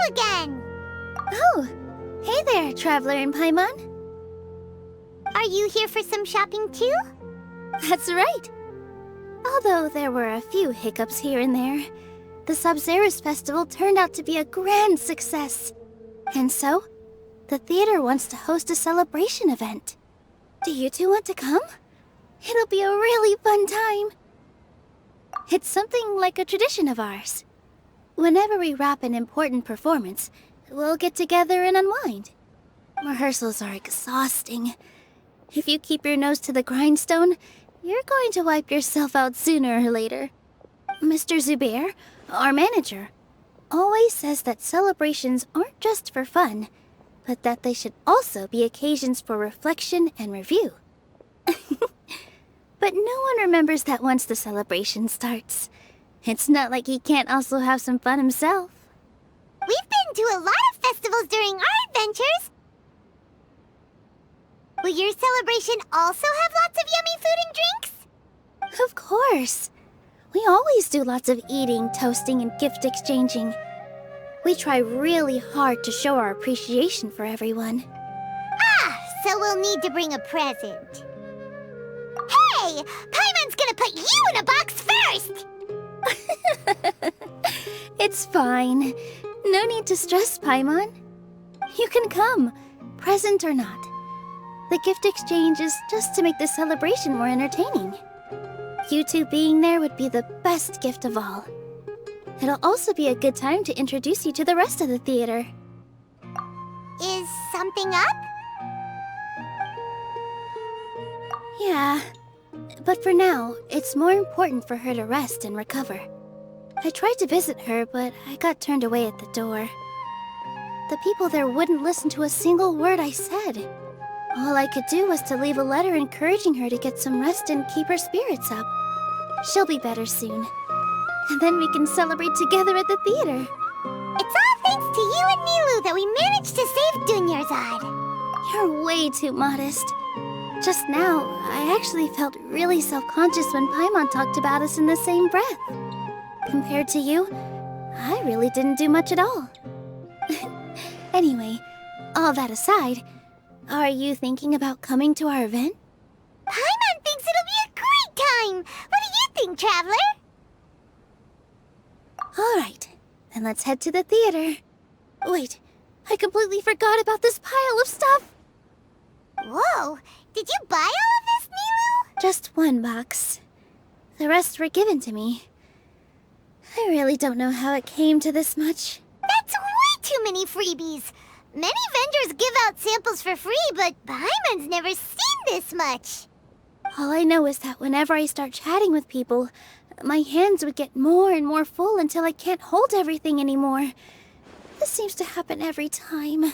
you again! Oh, hey there, Traveler and Paimon. Are you here for some shopping too? That's right. Although there were a few hiccups here and there, the Sabzerus Festival turned out to be a grand success. And so, the theater wants to host a celebration event. Do you two want to come? It'll be a really fun time. It's something like a tradition of ours. Whenever we wrap an important performance, we'll get together and unwind. Rehearsals are exhausting. If you keep your nose to the grindstone, you're going to wipe yourself out sooner or later. Mr. Zubair, our manager, always says that celebrations aren't just for fun, but that they should also be occasions for reflection and review. But no one remembers that once the celebration starts. It's not like he can't also have some fun himself. We've been to a lot of festivals during our adventures. Will your celebration also have lots of yummy food and drinks? Of course. We always do lots of eating, toasting, and gift exchanging. We try really hard to show our appreciation for everyone. Ah, so we'll need to bring a present. Hey! Paimon's gonna put you in a box first! It's fine. No need to stress, Paimon. You can come, present or not. The gift exchange is just to make the celebration more entertaining. You two being there would be the best gift of all. It'll also be a good time to introduce you to the rest of the theater. Is something up? Yeah, but for now, it's more important for her to rest and recover. I tried to visit her, but I got turned away at the door. The people there wouldn't listen to a single word I said. All I could do was to leave a letter encouraging her to get some rest and keep her spirits up. She'll be better soon. And then we can celebrate together at the theater. It's all thanks to you and Nilou that we managed to save Dunyarzad. You're way too modest. Just now, I actually felt really self-conscious when Paimon talked about us in the same breath. Compared to you, I really didn't do much at all. Anyway, all that aside, are you thinking about coming to our event? Paimon thinks it'll be a great time! What do you think, Traveler? Alright, then let's head to the theater. Wait, I completely forgot about this pile of stuff! Whoa! Did you buy all of this, Nilou? Just one box. The rest were given to me. I really don't know how it came to this much. That's way too many freebies! Many vendors give out samples for free, but Paimon's never seen this much. All I know is that whenever I start chatting with people, my hands would get more and more full until I can't hold everything anymore. This seems to happen every time.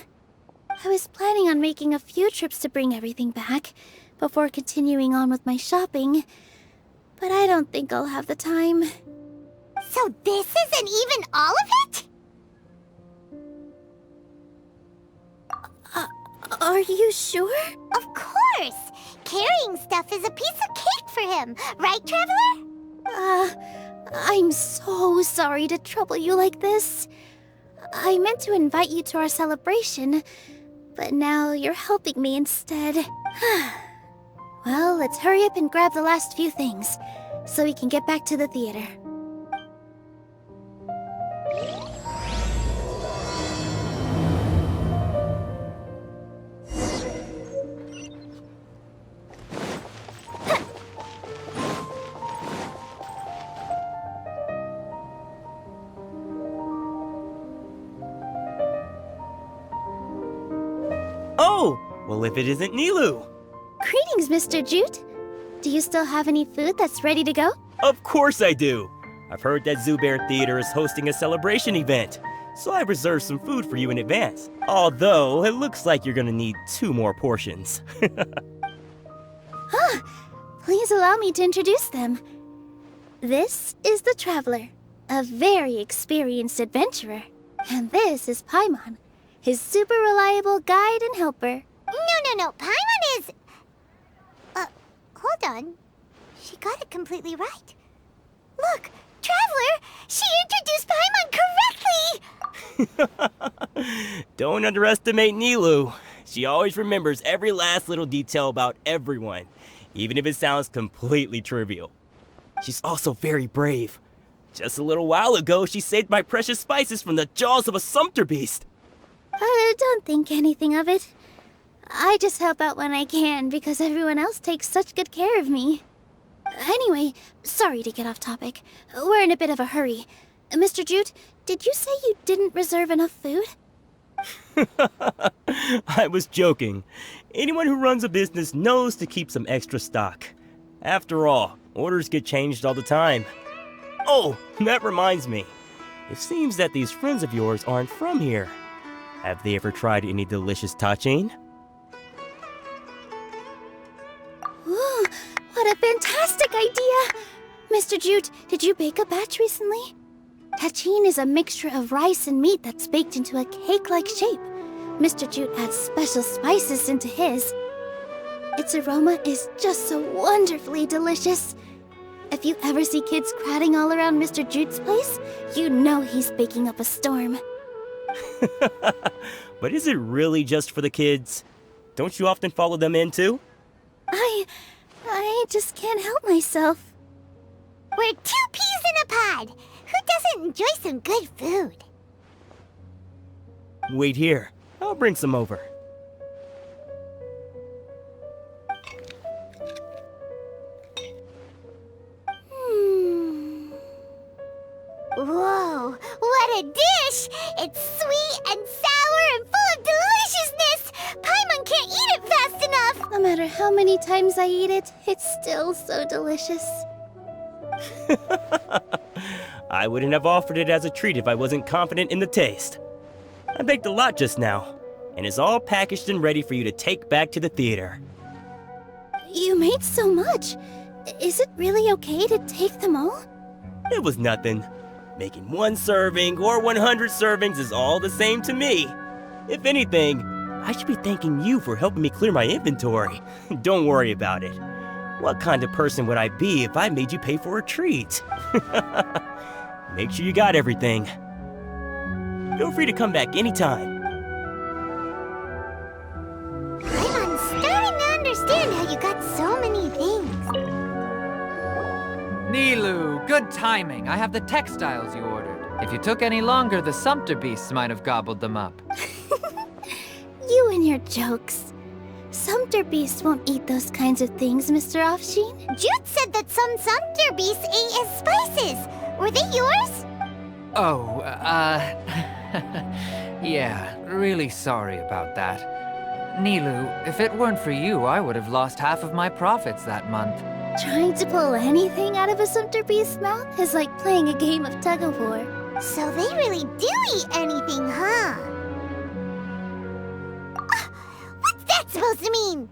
I was planning on making a few trips to bring everything back before continuing on with my shopping, but I don't think I'll have the time. So this isn't even all of it? Are you sure? Of course! Carrying stuff is a piece of cake for him, right, Traveler? I'm so sorry to trouble you like this. I meant to invite you to our celebration, but now you're helping me instead. Well, let's hurry up and grab the last few things, so we can get back to the theater. Oh! Well, if it isn't Nilou! Greetings, Mr. Jute. Do you still have any food that's ready to go? Of course I do! I've heard that Zubair Theater is hosting a celebration event, so I've reserved some food for you in advance. Although, it looks like you're gonna need 2 more portions. Please allow me to introduce them. This is the Traveler, a very experienced adventurer. And this is Paimon, his super reliable guide and helper. No. Paimon is... hold on. She got it completely right. Look, Traveler! She introduced Paimon correctly! Don't underestimate Nilou. She always remembers every last little detail about everyone, even if it sounds completely trivial. She's also very brave. Just a little while ago, she saved my precious spices from the jaws of a sumpter beast. Don't think anything of it. I just help out when I can because everyone else takes such good care of me. Anyway, sorry to get off topic. We're in a bit of a hurry. Mr. Jute, did you say you didn't reserve enough food? I was joking. Anyone who runs a business knows to keep some extra stock. After all, orders get changed all the time. Oh, that reminds me. It seems that these friends of yours aren't from here. Have they ever tried any delicious tachin? Ooh, what a fantastic idea! Mr. Jute, did you bake a batch recently? Tachin is a mixture of rice and meat that's baked into a cake-like shape. Mr. Jute adds special spices into his. Its aroma is just so wonderfully delicious. If you ever see kids crowding all around Mr. Jute's place, you know he's baking up a storm. But is it really just for the kids? Don't you often follow them in too? I just can't help myself. We're 2 peas in a pod. Who doesn't enjoy some good food? Wait here. I'll bring some over. Whoa, what a dish! It's sweet and sour and full of deliciousness! Paimon can't eat it fast enough! No matter how many times I eat it, it's still so delicious. I wouldn't have offered it as a treat if I wasn't confident in the taste. I baked a lot just now, and it's all packaged and ready for you to take back to the theater. You made so much. Is it really okay to take them all? It was nothing. Making 1 serving or 100 servings is all the same to me. If anything, I should be thanking you for helping me clear my inventory. Don't worry about it. What kind of person would I be if I made you pay for a treat? Make sure you got everything. Feel free to come back anytime. I'm starting to understand how you got so many things. Nilou, good timing. I have the textiles you ordered. If you took any longer, the sumpter beasts might have gobbled them up. You and your jokes. Sumpter beasts won't eat those kinds of things, Mr. Offsheen. Jute said that some sumpter beasts ate his spices. Were they yours? Oh, yeah, really sorry about that. Nilou, if it weren't for you, I would have lost half of my profits that month. Trying to pull anything out of a sumpter beast's mouth is like playing a game of tug-of-war. So they really do eat anything, huh? What's that supposed to mean?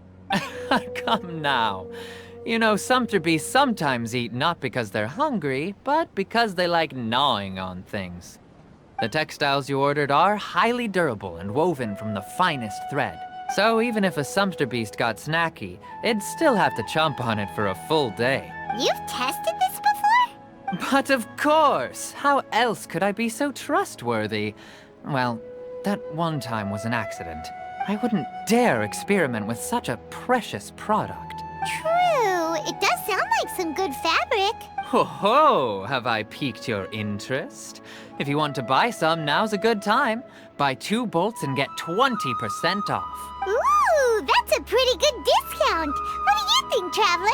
Come now. You know, sumpter beasts sometimes eat not because they're hungry, but because they like gnawing on things. The textiles you ordered are highly durable and woven from the finest thread. So even if a sumpter beast got snacky, it'd still have to chomp on it for a full day. You've tested this before? But of course! How else could I be so trustworthy? Well, that one time was an accident. I wouldn't dare experiment with such a precious product. True. It does sound like some good fabric. Ho ho! Have I piqued your interest? If you want to buy some, now's a good time. Buy 2 bolts and get 20% off. Ooh, that's a pretty good discount. What do you think, Traveler?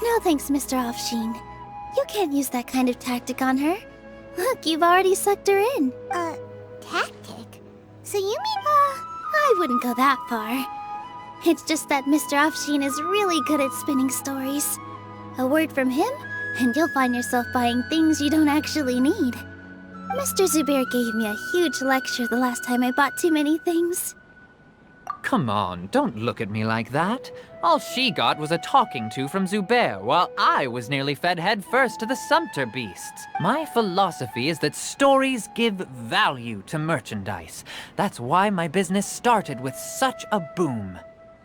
No thanks, Mr. Offsheen. You can't use that kind of tactic on her. Look, you've already sucked her in. Tactic? So you mean, I wouldn't go that far. It's just that Mr. Offsheen is really good at spinning stories. A word from him, and you'll find yourself buying things you don't actually need. Mr. Zubair gave me a huge lecture the last time I bought too many things. Come on, don't look at me like that. All she got was a talking to from Zubair, while I was nearly fed head first to the sumpter beasts. My philosophy is that stories give value to merchandise. That's why my business started with such a boom.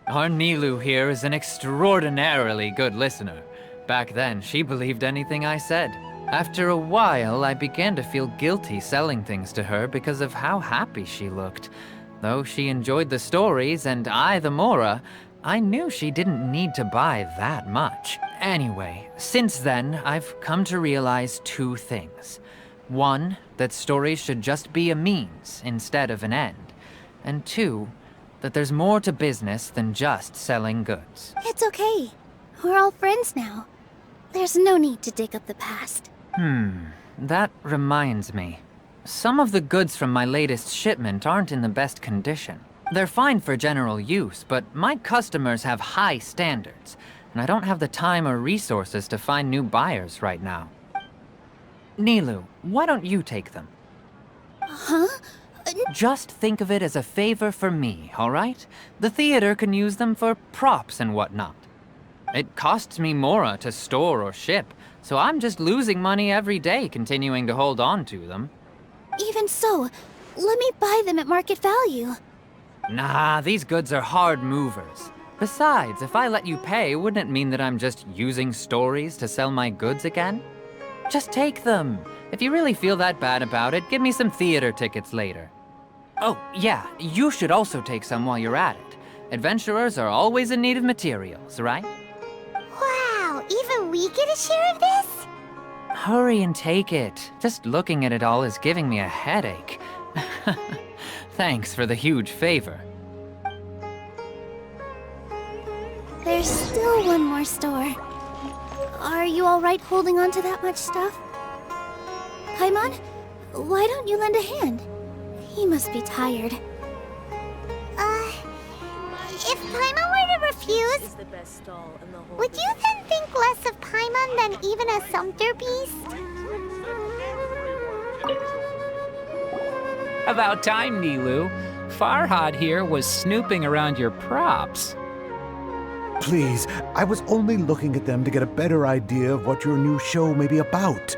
Our Nilou here is an extraordinarily good listener. Back then, she believed anything I said. After a while, I began to feel guilty selling things to her because of how happy she looked. Though she enjoyed the stories and I the Mora, I knew she didn't need to buy that much. Anyway, since then, I've come to realize two things. One, that stories should just be a means instead of an end. And two, that there's more to business than just selling goods. It's okay. We're all friends now. There's no need to dig up the past. That reminds me. Some of the goods from my latest shipment aren't in the best condition. They're fine for general use, but my customers have high standards, and I don't have the time or resources to find new buyers right now. Nilou, why don't you take them? Huh? Just think of it as a favor for me, all right? The theater can use them for props and whatnot. It costs me Mora to store or ship, so I'm just losing money every day continuing to hold on to them. Even so, let me buy them at market value. Nah, these goods are hard movers. Besides, if I let you pay, wouldn't it mean that I'm just using stories to sell my goods again? Just take them. If you really feel that bad about it, give me some theater tickets later. Oh, yeah, you should also take some while you're at it. Adventurers are always in need of materials, right? Wow, even we get a share of this? Hurry and take it. Just looking at it all is giving me a headache. Thanks for the huge favor. There's still one more store. Are you alright holding on to that much stuff? Paimon, why don't you lend a hand? He must be tired. If Paimon were to refuse, would you then think less of Paimon than even a sumpter beast? About time, Nilou. Farhad here was snooping around your props. Please, I was only looking at them to get a better idea of what your new show may be about.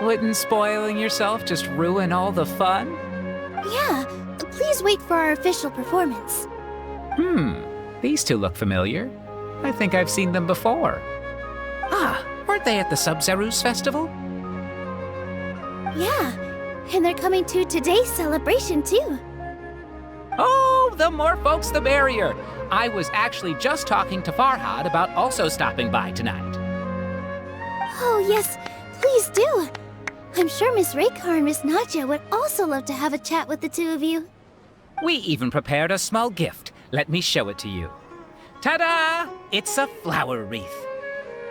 Wouldn't spoiling yourself just ruin all the fun? Yeah, please wait for our official performance. These two look familiar. I think I've seen them before. Ah, weren't they at the Sub-Zerus festival? Yeah, and they're coming to today's celebration too. Oh, the more folks the merrier. I was actually just talking to Farhad about also stopping by tonight. Oh yes, please do. I'm sure Miss Reikar and Miss Nadja would also love to have a chat with the two of you. We even prepared a small gift. Let me show it to you. Ta-da! It's a flower wreath.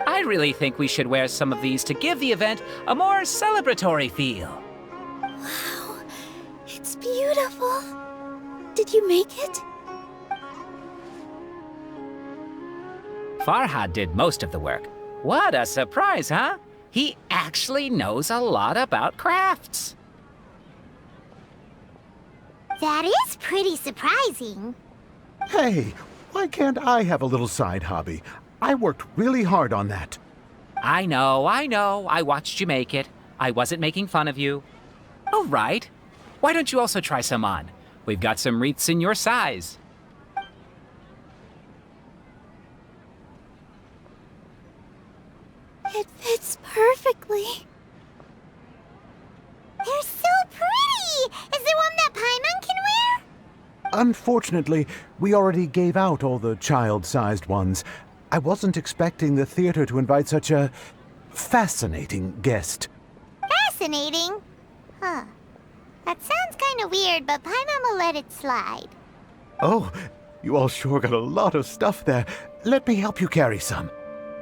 I really think we should wear some of these to give the event a more celebratory feel. Wow, it's beautiful. Did you make it? Farhad did most of the work. What a surprise, huh? He actually knows a lot about crafts. That is pretty surprising. Hey, why can't I have a little side hobby? I worked really hard on that. I know. I watched you make it. I wasn't making fun of you. All right. Why don't you also try some on? We've got some wreaths in your size. It fits perfectly. They're so pretty! Is there one that Paimon can wear? Unfortunately, we already gave out all the child-sized ones. I wasn't expecting the theater to invite such a fascinating guest. Fascinating? Huh. That sounds kinda weird, but Paimon will let it slide. Oh, you all sure got a lot of stuff there. Let me help you carry some.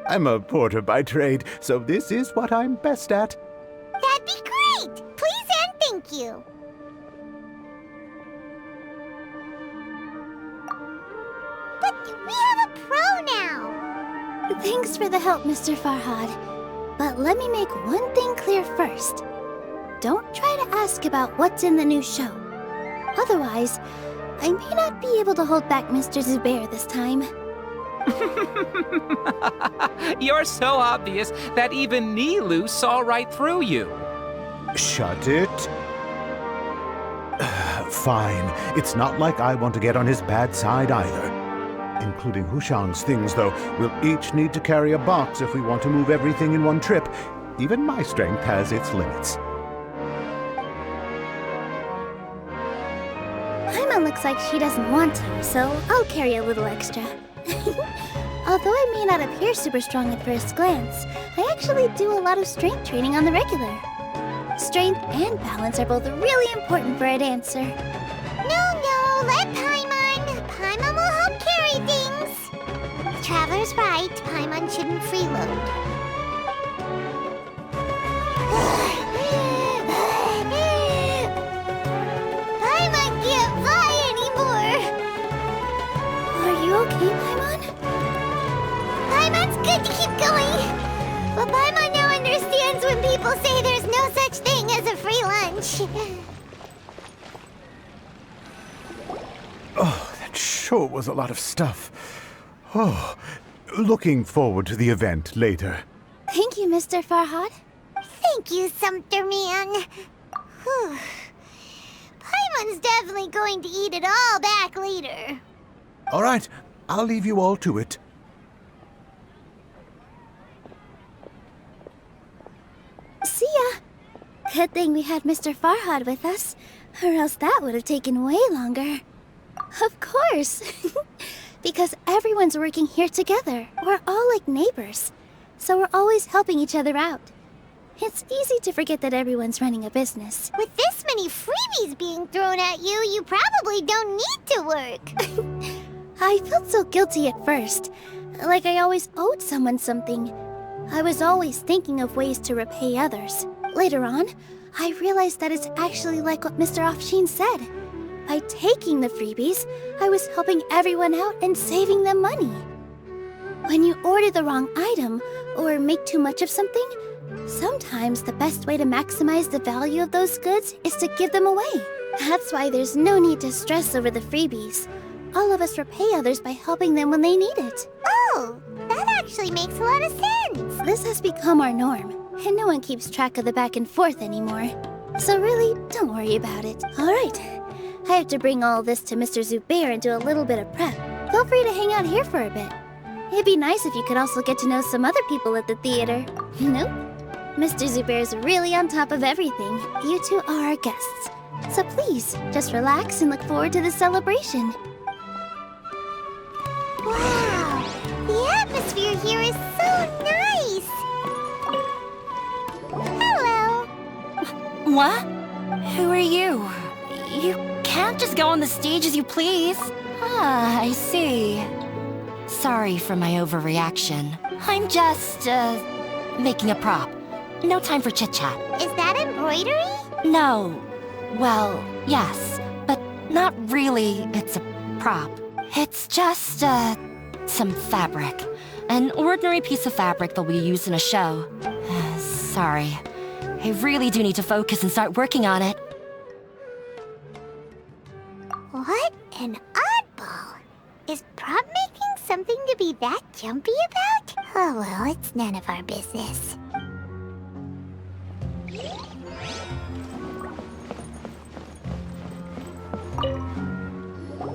I'm a porter by trade, so this is what I'm best at. That'd be great! Please and thank you. But we have a pro now! Thanks for the help, Mr. Farhad. But let me make one thing clear first. Don't try to ask about what's in the new show. Otherwise, I may not be able to hold back Mr. Zubair this time. You're so obvious that even Nilou saw right through you. Shut it. Fine. It's not like I want to get on his bad side either. Including Hushang's things, though. We'll each need to carry a box if we want to move everything in one trip. even my strength has its limits. Paimon looks like she doesn't want to, so I'll carry a little extra. Although I may not appear super strong at first glance, I actually do a lot of strength training on the regular. Strength and balance are both really important for a dancer. No, let Paimon. Paimon will help carry things. Traveler's right, Paimon shouldn't freeload. Paimon can't fly anymore. Are you okay, Paimon? Paimon's good to keep going. But Paimon now understands when people say there's no such thing as a free lunch. Oh, that sure was a lot of stuff. Oh, looking forward to the event later. Thank you, Mr. Farhad. Thank you, Sumpter Man. Whew. Paimon's definitely going to eat it all back later. All right, I'll leave you all to it. See ya! Good thing we had Mr. Farhad with us, or else that would have taken way longer. Of course! Because everyone's working here together. We're all like neighbors, so we're always helping each other out. It's easy to forget that everyone's running a business. With this many freebies being thrown at you, you probably don't need to work. I felt so guilty at first, like I always owed someone something. I was always thinking of ways to repay others. Later on, I realized that it's actually like what Mr. Afshin said. By taking the freebies, I was helping everyone out and saving them money. When you order the wrong item, or make too much of something, sometimes the best way to maximize the value of those goods is to give them away. That's why there's no need to stress over the freebies. All of us repay others by helping them when they need it. Oh, that actually makes a lot of sense. This has become our norm, and no one keeps track of the back and forth anymore. So really, don't worry about it. Alright, I have to bring all this to Mr. Zubair and do a little bit of prep. Feel free to hang out here for a bit. It'd be nice if you could also get to know some other people at the theater. Nope. Mr. Zubair's really on top of everything. You two are our guests. So please, just relax and look forward to the celebration. Wow, the atmosphere here is so nice. Hello. What? Who are you? You can't just go on the stage as you please. Ah, I see. Sorry for my overreaction. I'm just, making a prop. No time for chit-chat. Is that embroidery? No. Well, yes, but not really. It's a prop. It's just, some fabric. An ordinary piece of fabric that we use in a show. Sorry. I really do need to focus and start working on it. What an oddball. Is prop making something to be that jumpy about? Oh well, it's none of our business.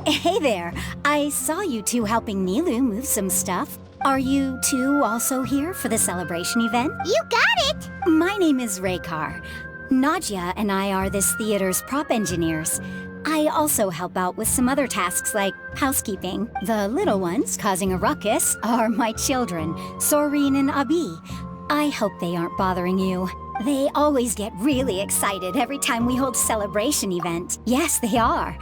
Hey there! I saw you two helping Nilou move some stuff. Are you two also here for the celebration event? You got it! My name is Raykar. Nadia and I are this theater's prop engineers. I also help out with some other tasks like housekeeping. The little ones causing a ruckus are my children, Soreen and Abi. I hope they aren't bothering you. They always get really excited every time we hold a celebration event. Yes, they are.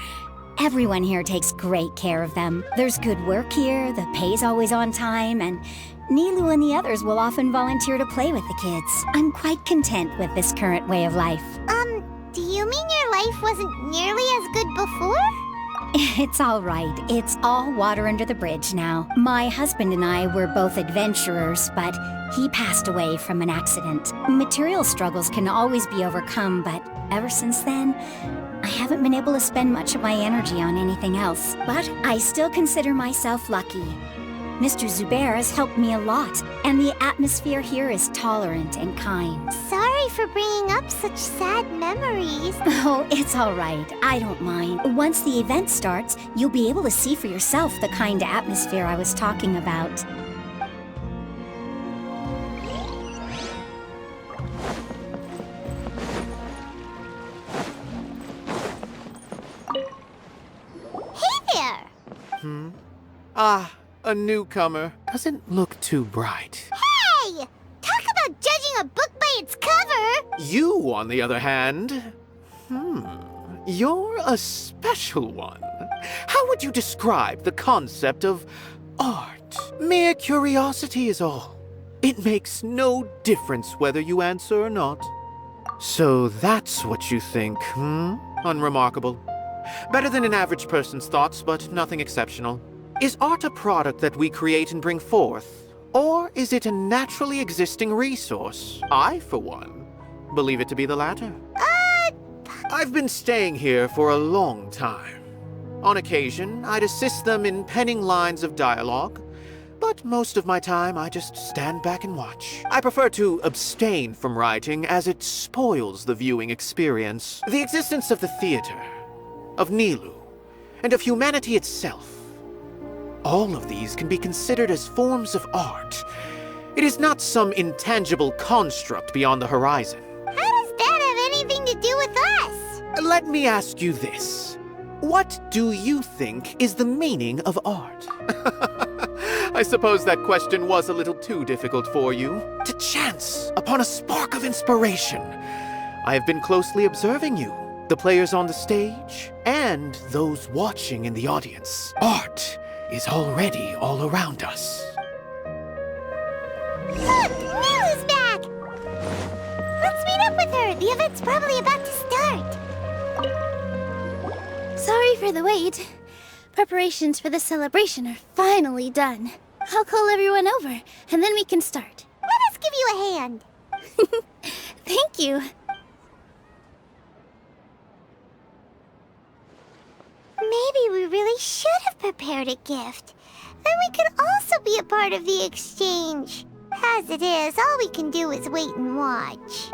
Everyone here takes great care of them. There's good work here, the pay's always on time, and Nilou and the others will often volunteer to play with the kids. I'm quite content with this current way of life. Do you mean your life wasn't nearly as good before? It's all right. It's all water under the bridge now. My husband and I were both adventurers, but he passed away from an accident. Material struggles can always be overcome, but ever since then, I haven't been able to spend much of my energy on anything else. But I still consider myself lucky. Mr. Zubair has helped me a lot, and the atmosphere here is tolerant and kind. Sorry for bringing up such sad memories. Oh, it's all right. I don't mind. Once the event starts, you'll be able to see for yourself the kind of atmosphere I was talking about. Ah, a newcomer. Doesn't look too bright. Hey! Talk about judging a book by its cover! You, on the other hand... You're a special one. How would you describe the concept of art? Mere curiosity is all. It makes no difference whether you answer or not. So that's what you think, Unremarkable. Better than an average person's thoughts, but nothing exceptional. Is art a product that we create and bring forth? Or is it a naturally existing resource? I, for one, believe it to be the latter. I've been staying here for a long time. On occasion, I'd assist them in penning lines of dialogue, but most of my time I just stand back and watch. I prefer to abstain from writing as it spoils the viewing experience. The existence of the theater, of Nilou, and of humanity itself. All of these can be considered as forms of art. It is not some intangible construct beyond the horizon. How does that have anything to do with us? Let me ask you this. What do you think is the meaning of art? I suppose that question was a little too difficult for you. To chance upon a spark of inspiration. I have been closely observing you, the players on the stage, and those watching in the audience. Art is already all around us. Look! Nilou's back! Let's meet up with her. The event's probably about to start. Sorry for the wait. Preparations for the celebration are finally done. I'll call everyone over, and then we can start. Let us give you a hand. Thank you. Maybe we really should have prepared a gift. Then we could also be a part of the exchange. As it is, all we can do is wait and watch.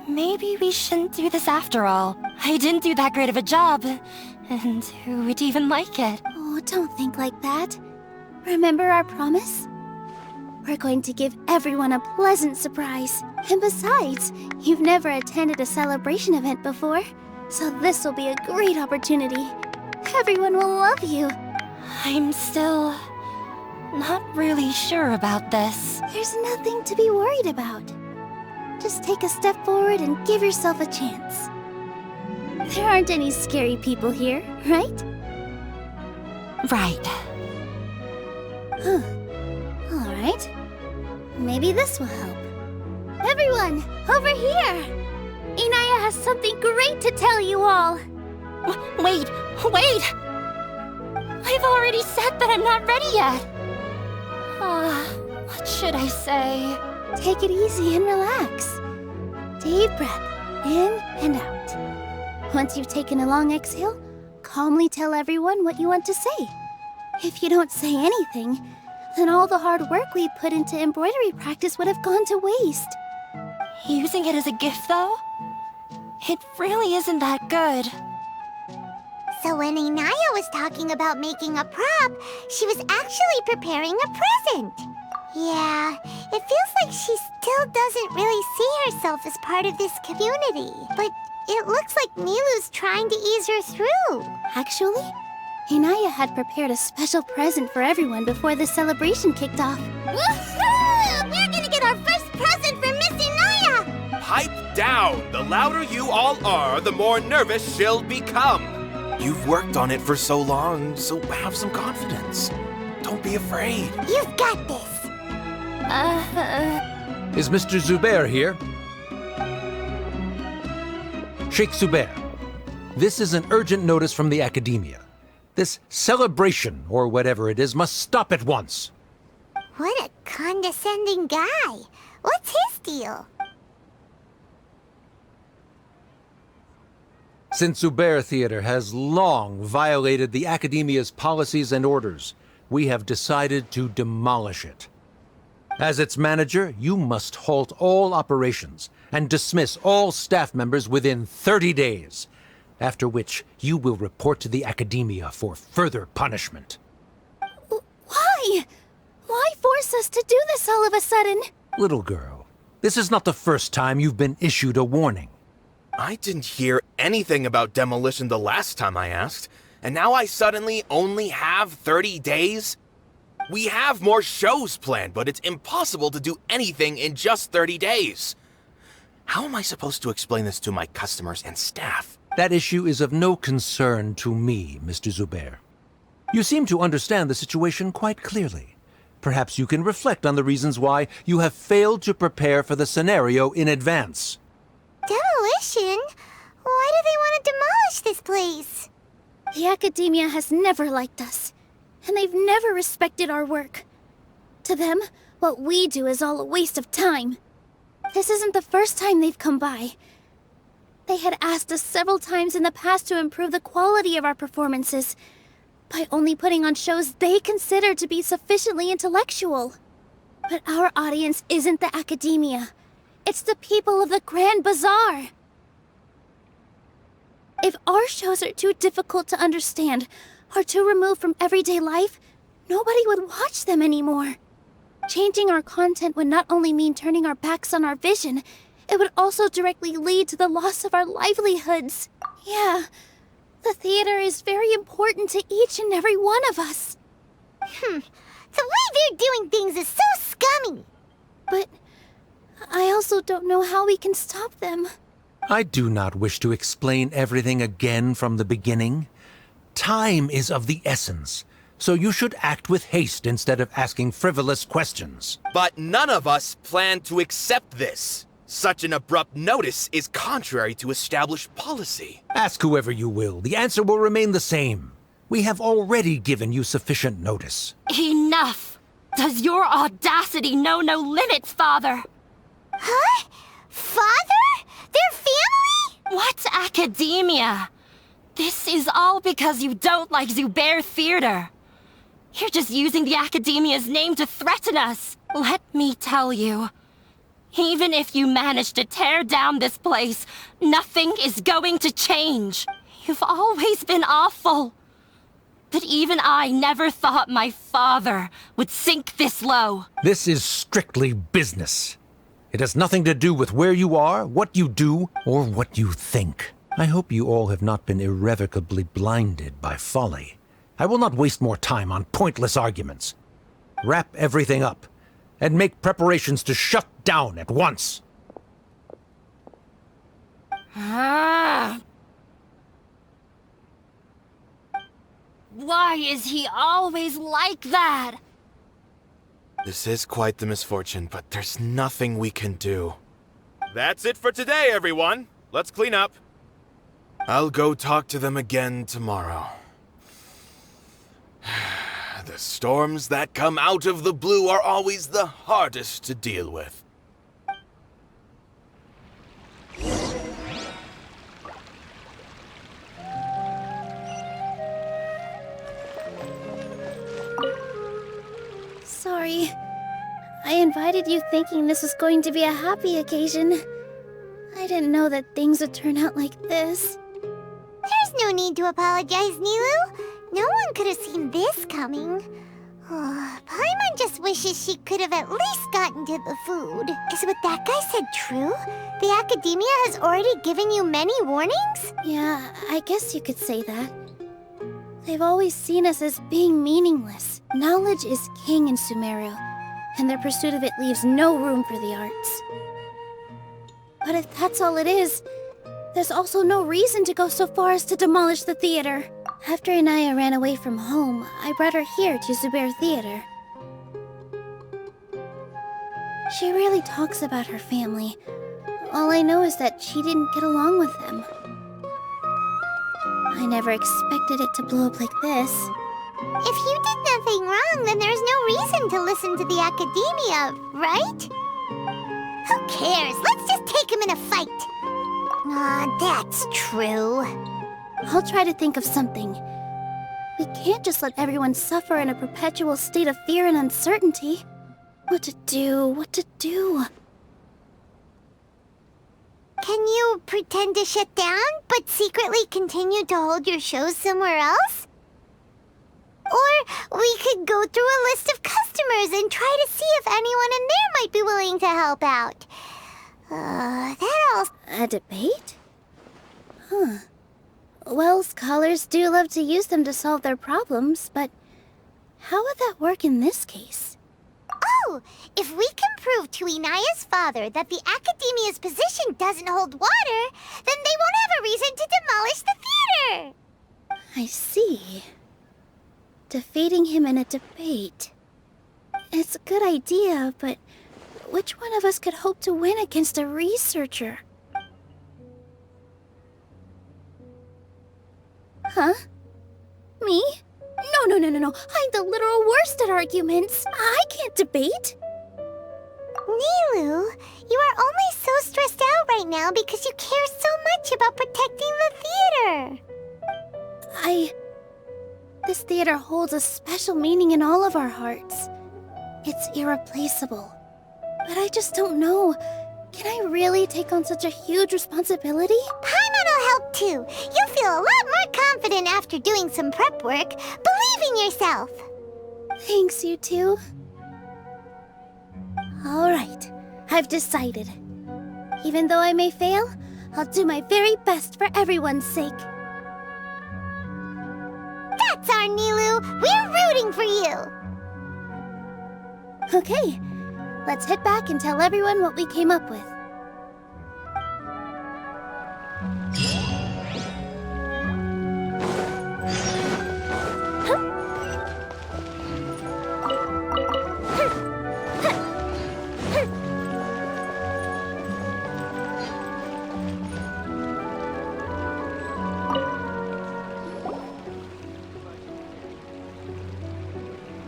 Maybe we shouldn't do this after all. I didn't do that great of a job. And who would even like it? Oh, don't think like that. Remember our promise? We're going to give everyone a pleasant surprise. And besides, you've never attended a celebration event before, so this will be a great opportunity. Everyone will love you. I'm still not really sure about this. There's nothing to be worried about. Just take a step forward and give yourself a chance. There aren't any scary people here, right? Right. Huh. All right. Maybe this will help. Everyone, over here! Inaya has something great to tell you all. Wait! I've already said that I'm not ready yet. What should I say? Take it easy and relax. Deep breath, in and out. Once you've taken a long exhale, calmly tell everyone what you want to say. If you don't say anything, then all the hard work we put into embroidery practice would have gone to waste. Using it as a gift, though? It really isn't that good. So when Inaya was talking about making a prop, she was actually preparing a present. Yeah, it feels like she still doesn't really see herself as part of this community. But it looks like Nilou's trying to ease her through. Actually, Inaya had prepared a special present for everyone before the celebration kicked off. Woohoo! We're gonna get our first present from Miss Inaya! Pipe down! The louder you all are, the more nervous she'll become. You've worked on it for so long, so have some confidence. Don't be afraid. You've got this. Is Mr. Zubair here? Sheikh Zubair, this is an urgent notice from the Academia. This celebration, or whatever it is, must stop at once. What a condescending guy. What's his deal? Since Zubair Theater has long violated the Academia's policies and orders, we have decided to demolish it. As its manager, you must halt all operations and dismiss all staff members within 30 days, after which you will report to the Academia for further punishment. Why? Why force us to do this all of a sudden? Little girl, this is not the first time you've been issued a warning. I didn't hear anything about demolition the last time I asked. And now I suddenly only have 30 days? We have more shows planned, but it's impossible to do anything in just 30 days. How am I supposed to explain this to my customers and staff? That issue is of no concern to me, Mr. Zubair. You seem to understand the situation quite clearly. Perhaps you can reflect on the reasons why you have failed to prepare for the scenario in advance. Demolition? Why do they want to demolish this place? The academia has never liked us, and they've never respected our work. To them, what we do is all a waste of time. This isn't the first time they've come by. They had asked us several times in the past to improve the quality of our performances by only putting on shows they consider to be sufficiently intellectual. But our audience isn't the academia. It's the people of the Grand Bazaar. If our shows are too difficult to understand or too removed from everyday life, nobody would watch them anymore. Changing our content would not only mean turning our backs on our vision, it would also directly lead to the loss of our livelihoods. Yeah, the theater is very important to each and every one of us. The way they're doing things is so scummy. But I also don't know how we can stop them. I do not wish to explain everything again from the beginning. Time is of the essence, so you should act with haste instead of asking frivolous questions. But none of us plan to accept this. Such an abrupt notice is contrary to established policy. Ask whoever you will. The answer will remain the same. We have already given you sufficient notice. Enough! Does your audacity know no limits, Father? Huh? Father? Their family? What academia? This is all because you don't like Zubair Theater. You're just using the academia's name to threaten us. Let me tell you, even if you manage to tear down this place, nothing is going to change. You've always been awful. But even I never thought my father would sink this low. This is strictly business. It has nothing to do with where you are, what you do, or what you think. I hope you all have not been irrevocably blinded by folly. I will not waste more time on pointless arguments. Wrap everything up, and make preparations to shut down at once. Why is he always like that? This is quite the misfortune, but there's nothing we can do. That's it for today, everyone. Let's clean up. I'll go talk to them again tomorrow. The storms that come out of the blue are always the hardest to deal with. Sorry. I invited you thinking this was going to be a happy occasion. I didn't know that things would turn out like this. There's no need to apologize, Nilou. No one could have seen this coming. Paimon just wishes she could have at least gotten to the food. Is what that guy said true? The academia has already given you many warnings? Yeah, I guess you could say that. They've always seen us as being meaningless. Knowledge is king in Sumeru, and their pursuit of it leaves no room for the arts. But if that's all it is, there's also no reason to go so far as to demolish the theater. After Inaya ran away from home, I brought her here to Zubair Theater. She rarely talks about her family. All I know is that she didn't get along with them. I never expected it to blow up like this. If you did nothing wrong, then there's no reason to listen to the academia, right? Who cares? Let's just take him in a fight. That's true. I'll try to think of something. We can't just let everyone suffer in a perpetual state of fear and uncertainty. What to do? Can you pretend to shut down, but secretly continue to hold your shows somewhere else? Or we could go through a list of customers and try to see if anyone in there might be willing to help out. A debate? Well, scholars do love to use them to solve their problems, but how would that work in this case? Oh, if we can prove to Inaya's father that the Academia's position doesn't hold water, then they won't have a reason to demolish the theater! I see. Defeating him in a debate. It's a good idea, but which one of us could hope to win against a researcher? Huh? Me? No. I'm the literal worst at arguments. I can't debate. Nilou, you are only so stressed out right now because you care so much about protecting the theater. This theater holds a special meaning in all of our hearts. It's irreplaceable. But I just don't know. Can I really take on such a huge responsibility? Paimon'll help too. You'll feel a lot more confident after doing some prep work. Believe in yourself. Thanks, you two. Alright, I've decided. Even though I may fail, I'll do my very best for everyone's sake. That's our Nilou. We're rooting for you. Okay, let's head back and tell everyone what we came up with.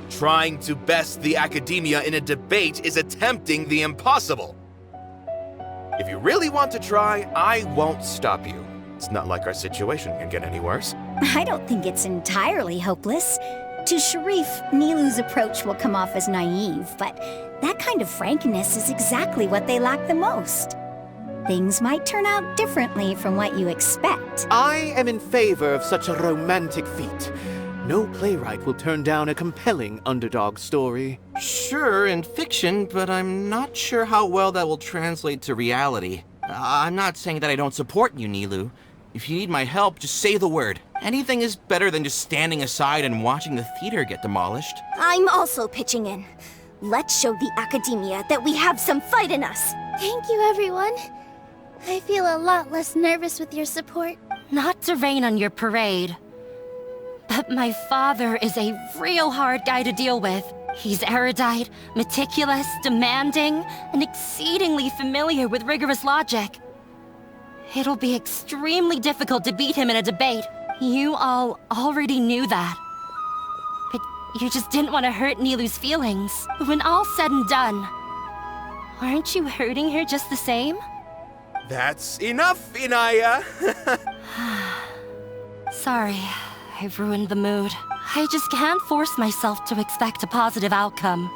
Trying to best the Academia in a debate is attempting the impossible. If you really want to try, I won't stop you. It's not like our situation can get any worse. I don't think it's entirely hopeless. To Sharif, Nilou's approach will come off as naive, but that kind of frankness is exactly what they lack the most. Things might turn out differently from what you expect. I am in favor of such a romantic feat. No playwright will turn down a compelling underdog story. Sure, in fiction, but I'm not sure how well that will translate to reality. I'm not saying that I don't support you, Nilou. If you need my help, just say the word. Anything is better than just standing aside and watching the theater get demolished. I'm also pitching in. Let's show the Academia that we have some fight in us. Thank you, everyone. I feel a lot less nervous with your support. Not to rain on your parade, but my father is a real hard guy to deal with. He's erudite, meticulous, demanding, and exceedingly familiar with rigorous logic. It'll be extremely difficult to beat him in a debate. You all already knew that. But you just didn't want to hurt Nilou's feelings. When all's said and done, aren't you hurting her just the same? That's enough, Inaya! Sorry, I've ruined the mood. I just can't force myself to expect a positive outcome.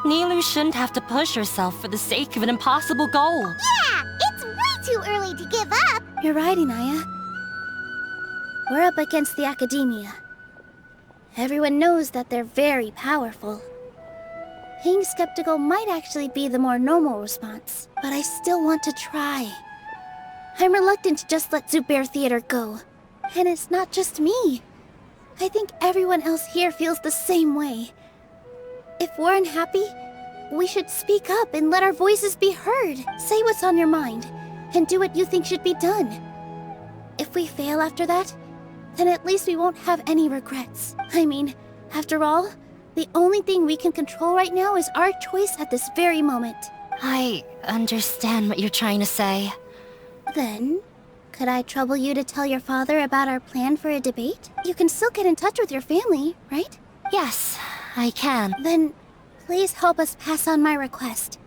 Nilou shouldn't have to push herself for the sake of an impossible goal. Yeah, it's way too early to give up. You're right, Inaya. We're up against the Academia. Everyone knows that they're very powerful. Being skeptical might actually be the more normal response, but I still want to try. I'm reluctant to just let Zubair Theater go. And it's not just me. I think everyone else here feels the same way. If we're unhappy, we should speak up and let our voices be heard. Say what's on your mind, and do what you think should be done. If we fail after that, then at least we won't have any regrets. I mean, after all, the only thing we can control right now is our choice at this very moment. I understand what you're trying to say. Then, could I trouble you to tell your father about our plan for a debate? You can still get in touch with your family, right? Yes, I can. Then, please help us pass on my request.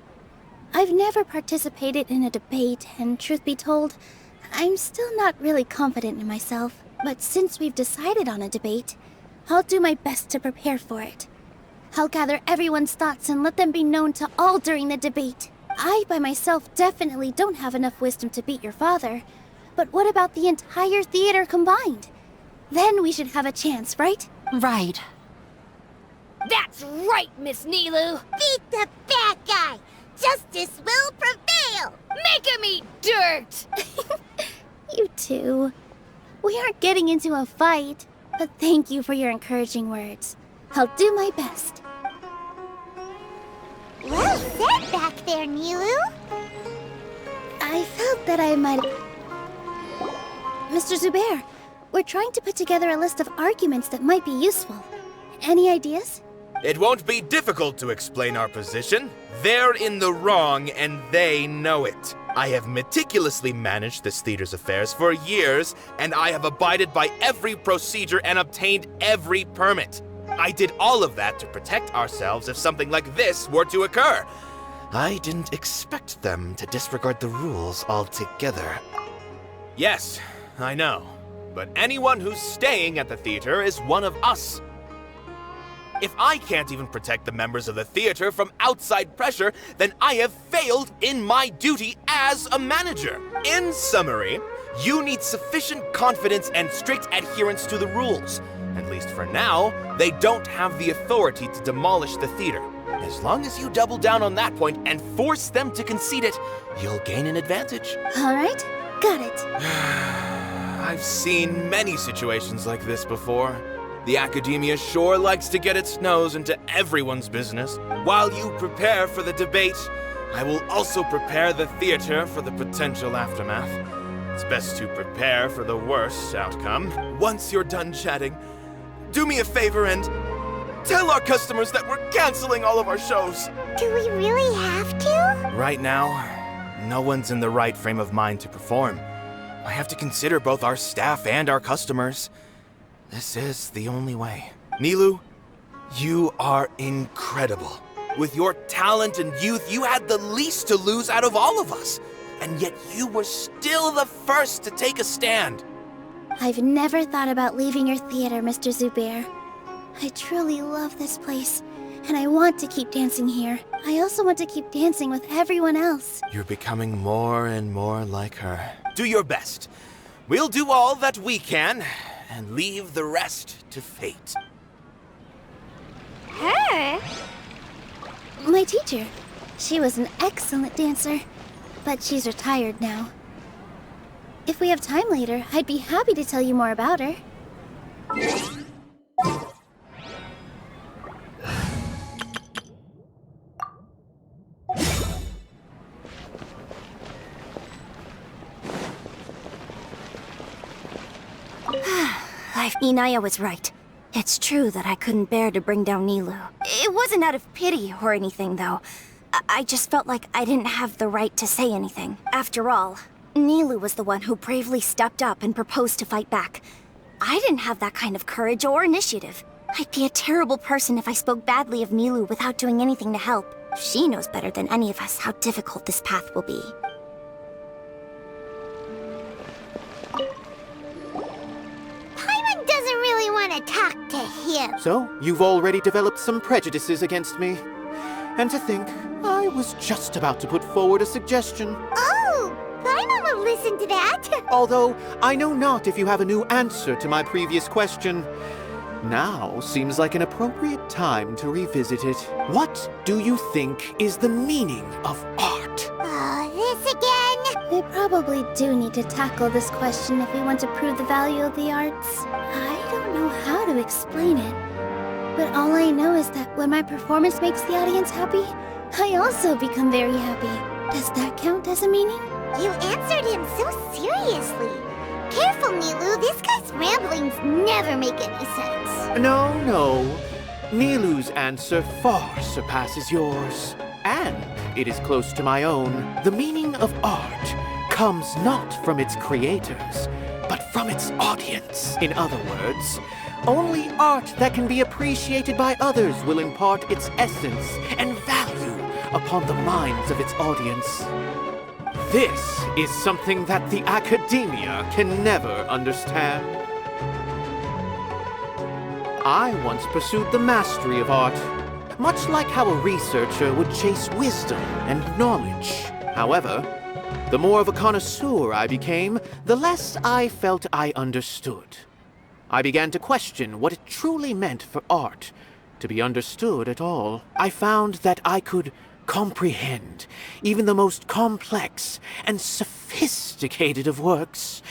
I've never participated in a debate, and truth be told, I'm still not really confident in myself. But since we've decided on a debate, I'll do my best to prepare for it. I'll gather everyone's thoughts and let them be known to all during the debate. I, by myself, definitely don't have enough wisdom to beat your father. But what about the entire theater combined? Then we should have a chance, right? Right. That's right, Miss Nilou. Beat the bad guy. Justice will prevail. Make him eat dirt. You two. We aren't getting into a fight, but thank you for your encouraging words. I'll do my best. Well said back there, Nilou. I felt that I might... Mr. Zubair, we're trying to put together a list of arguments that might be useful. Any ideas? It won't be difficult to explain our position. They're in the wrong, and they know it. I have meticulously managed this theater's affairs for years, and I have abided by every procedure and obtained every permit. I did all of that to protect ourselves if something like this were to occur. I didn't expect them to disregard the rules altogether. Yes, I know. But anyone who's staying at the theater is one of us. If I can't even protect the members of the theater from outside pressure, then I have failed in my duty as a manager. In summary, you need sufficient confidence and strict adherence to the rules. At least for now, they don't have the authority to demolish the theater. As long as you double down on that point and force them to concede it, you'll gain an advantage. All right, got it. I've seen many situations like this before. The academia sure likes to get its nose into everyone's business. While you prepare for the debate, I will also prepare the theater for the potential aftermath. It's best to prepare for the worst outcome. Once you're done chatting, do me a favor and tell our customers that we're canceling all of our shows. Do we really have to? Right now, no one's in the right frame of mind to perform. I have to consider both our staff and our customers. This is the only way. Nilou, you are incredible. With your talent and youth, you had the least to lose out of all of us. And yet you were still the first to take a stand. I've never thought about leaving your theater, Mr. Zubair. I truly love this place, and I want to keep dancing here. I also want to keep dancing with everyone else. You're becoming more and more like her. Do your best. We'll do all that we can, and leave the rest to fate. Her? My teacher. She was an excellent dancer, but she's retired now. If we have time later, I'd be happy to tell you more about her. Inaya was right. It's true that I couldn't bear to bring down Nilou. It wasn't out of pity or anything, though. I just felt like I didn't have the right to say anything. After all, Nilou was the one who bravely stepped up and proposed to fight back. I didn't have that kind of courage or initiative. I'd be a terrible person if I spoke badly of Nilou without doing anything to help. She knows better than any of us how difficult this path will be. Paimon doesn't really want to talk to him. So, you've already developed some prejudices against me. And to think, I was just about to put forward a suggestion. Oh, Paimon will listen to that. Although, I know not if you have a new answer to my previous question. Now seems like an appropriate time to revisit it. What do you think is the meaning of art? Oh, this again? We probably do need to tackle this question if we want to prove the value of the arts. I don't know how to explain it, but all I know is that when my performance makes the audience happy, I also become very happy. Does that count as a meaning? You answered him so seriously. Careful, Nilou. This guy's ramblings never make any sense. No. Nilou's answer far surpasses yours. And it is close to my own. The meaning of art comes not from its creators, but from its audience. In other words, only art that can be appreciated by others will impart its essence and value upon the minds of its audience. This is something that the academia can never understand. I once pursued the mastery of art, much like how a researcher would chase wisdom and knowledge. However, the more of a connoisseur I became, the less I felt I understood. I began to question what it truly meant for art to be understood at all. I found that I could comprehend even the most complex and sophisticated of works,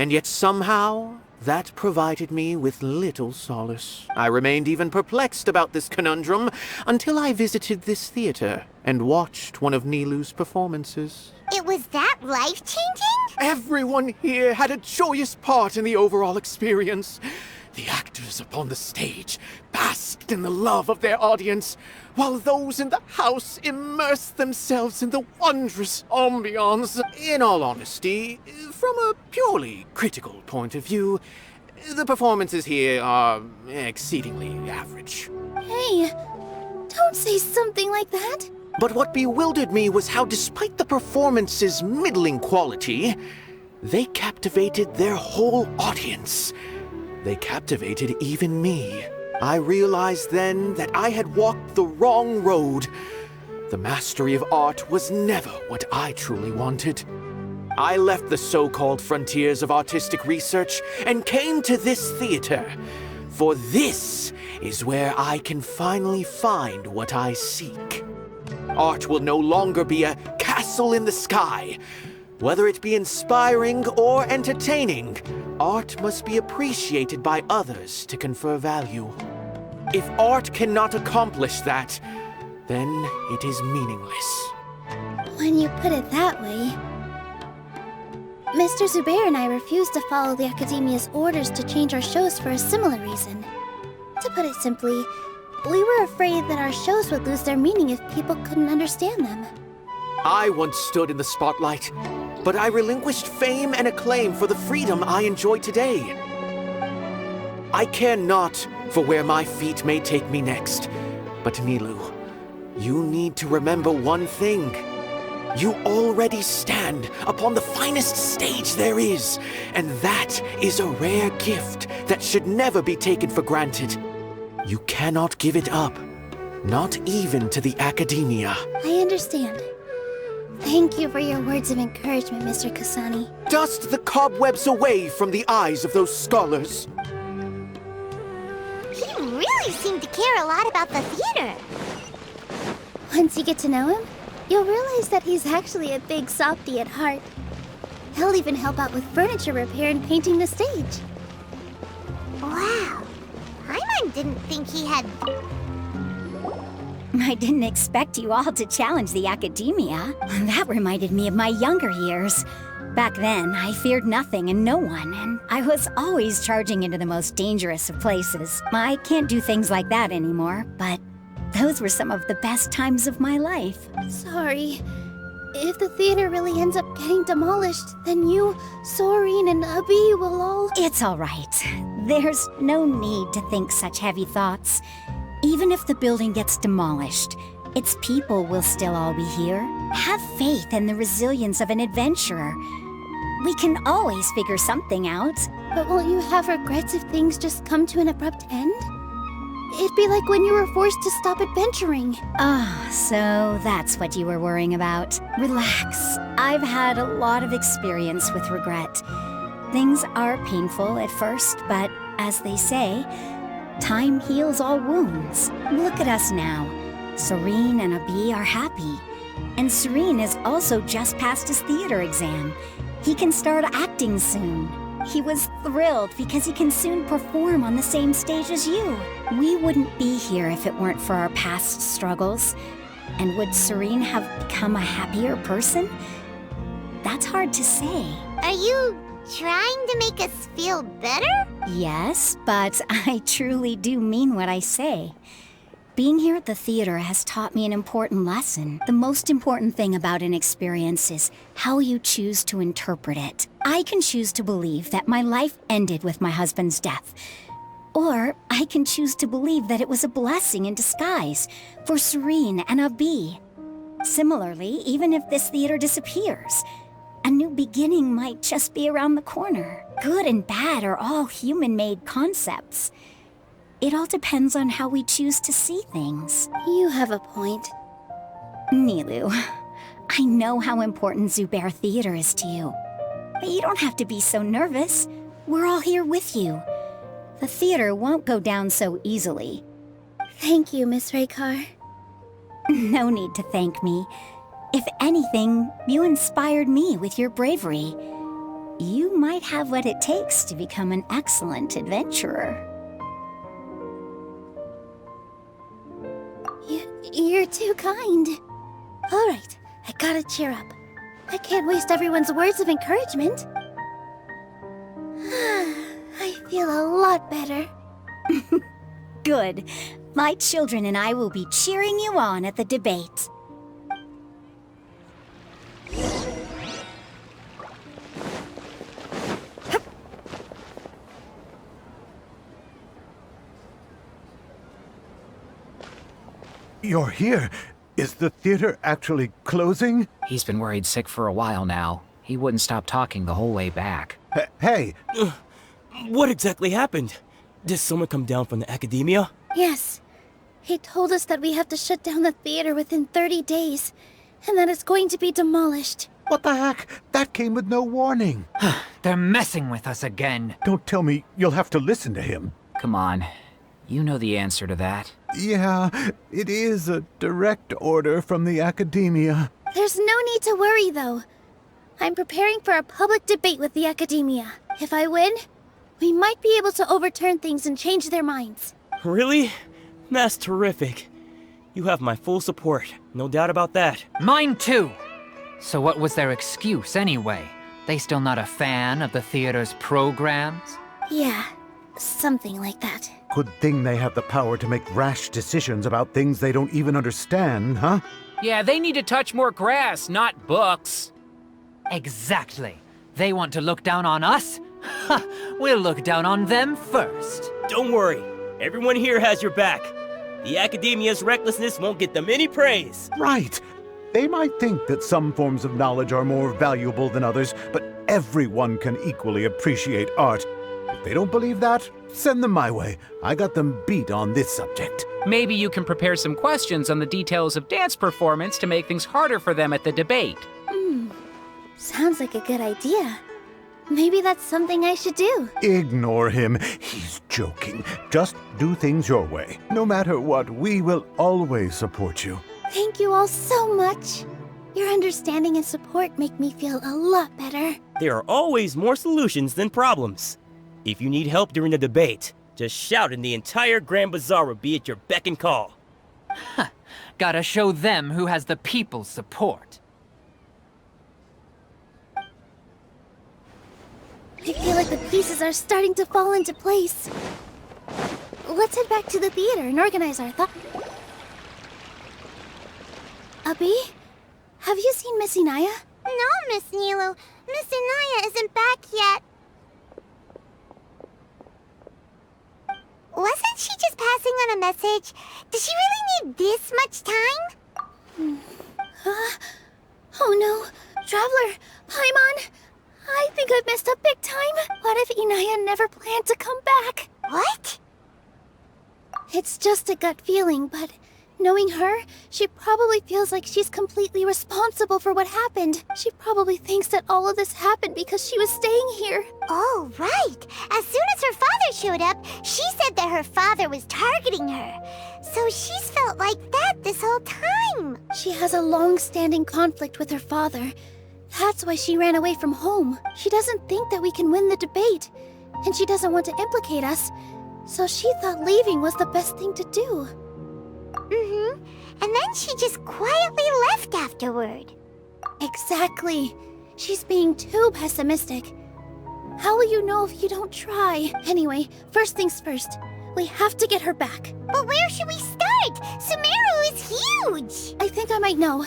And yet somehow, that provided me with little solace. I remained even perplexed about this conundrum until I visited this theater and watched one of Nilou's performances. It was that life-changing? Everyone here had a joyous part in the overall experience. The actors upon the stage basked in the love of their audience, while those in the house immersed themselves in the wondrous ambiance. In all honesty, from a purely critical point of view, the performances here are exceedingly average. Hey, don't say something like that. But what bewildered me was how, despite the performance's middling quality, they captivated their whole audience. They captivated even me. I realized then that I had walked the wrong road. The mastery of art was never what I truly wanted. I left the so-called frontiers of artistic research and came to this theater. For this is where I can finally find what I seek. Art will no longer be a castle in the sky. Whether it be inspiring or entertaining, art must be appreciated by others to confer value. If art cannot accomplish that, then it is meaningless. When you put it that way... Mr. Zubair and I refused to follow the Academia's orders to change our shows for a similar reason. To put it simply, we were afraid that our shows would lose their meaning if people couldn't understand them. I once stood in the spotlight, but I relinquished fame and acclaim for the freedom I enjoy today. I care not for where my feet may take me next, but Nilou, you need to remember one thing. You already stand upon the finest stage there is, and that is a rare gift that should never be taken for granted. You cannot give it up, not even to the Academia. I understand. Thank you for your words of encouragement, Mr. Kasani. Dust the cobwebs away from the eyes of those scholars. He really seemed to care a lot about the theater. Once you get to know him, you'll realize that he's actually a big softie at heart. He'll even help out with furniture repair and painting the stage. Wow. Paimon didn't think he had... I didn't expect you all to challenge the Academia. That reminded me of my younger years. Back then, I feared nothing and no one, and I was always charging into the most dangerous of places. I can't do things like that anymore, but those were some of the best times of my life. Sorry. If the theater really ends up getting demolished, then you, Soren, and Abi will all... It's all right. There's no need to think such heavy thoughts. Even if the building gets demolished, its people will still all be here. Have faith in the resilience of an adventurer. We can always figure something out. But won't you have regrets if things just come to an abrupt end? It'd be like when you were forced to stop adventuring. Ah, so that's what you were worrying about. Relax. I've had a lot of experience with regret. Things are painful at first, but as they say, time heals all wounds. Look at us now. Serene and Abi are happy. And Serene has also just passed his theater exam. He can start acting soon. He was thrilled because he can soon perform on the same stage as you. We wouldn't be here if it weren't for our past struggles. And would Serene have become a happier person? That's hard to say. Are you trying to make us feel better? Yes, but I truly do mean what I say. Being here at the theater has taught me an important lesson. The most important thing about an experience is how you choose to interpret it. I can choose to believe that my life ended with my husband's death. Or I can choose to believe that it was a blessing in disguise for Serene and Abi. Similarly, even if this theater disappears, a new beginning might just be around the corner. Good and bad are all human-made concepts. It all depends on how we choose to see things. You have a point. Nilou, I know how important Zubair Theater is to you. But you don't have to be so nervous. We're all here with you. The theater won't go down so easily. Thank you, Miss Raykar. No need to thank me. If anything, you inspired me with your bravery. you might have what it takes to become an excellent adventurer. You're too kind. All right, I gotta cheer up. I can't waste everyone's words of encouragement. I feel a lot better. Good. My children and I will be cheering you on at the debate. You're here. Is the theater actually closing? He's been worried sick for a while now. He wouldn't stop talking the whole way back. Hey! What exactly happened? Did someone come down from the academia? Yes. He told us that we have to shut down the theater within 30 days, and that it's going to be demolished. What the heck? That came with no warning. They're messing with us again. Don't tell me you'll have to listen to him. Come on. You know the answer to that. Yeah, it is a direct order from the academia. There's no need to worry, though. I'm preparing for a public debate with the academia. If I win, we might be able to overturn things and change their minds. Really? That's terrific. You have my full support, no doubt about that. Mine too! So what was their excuse anyway? They still not a fan of the theater's programs? Yeah, something like that. Good thing they have the power to make rash decisions about things they don't even understand, huh? Yeah, they need to touch more grass, not books. Exactly. They want to look down on us? Ha! We'll look down on them first. Don't worry. Everyone here has your back. The academia's recklessness won't get them any praise. Right. They might think that some forms of knowledge are more valuable than others, but everyone can equally appreciate art. If they don't believe that, send them my way. I got them beat on this subject. Maybe you can prepare some questions on the details of dance performance to make things harder for them at the debate. Sounds like a good idea. Maybe that's something I should do. Ignore him. He's joking. Just do things your way. No matter what, we will always support you. Thank you all so much. Your understanding and support make me feel a lot better. There are always more solutions than problems. If you need help during the debate, just shout and the entire Grand Bazaar will be at your beck and call. Gotta show them who has the people's support. I feel like the pieces are starting to fall into place. Let's head back to the theater and organize our thoughts. Abby? Have you seen Miss Inaya? No, Miss Nilou. Miss Inaya isn't back yet. Wasn't she just passing on a message? Does she really need this much time? Oh no. Traveler, Paimon. I think I've messed up big time. What if Inaya never planned to come back? What? It's just a gut feeling, but knowing her, she probably feels like she's completely responsible for what happened. She probably thinks that all of this happened because she was staying here. Oh, right. As soon as her father showed up, she said that her father was targeting her. So she's felt like that this whole time. She has a long-standing conflict with her father. That's why she ran away from home. She doesn't think that we can win the debate, and she doesn't want to implicate us. So she thought leaving was the best thing to do. And then she just quietly left afterward. Exactly. She's being too pessimistic. How will you know if you don't try? Anyway, first things first. We have to get her back. But where should we start? Sumeru is huge! I think I might know.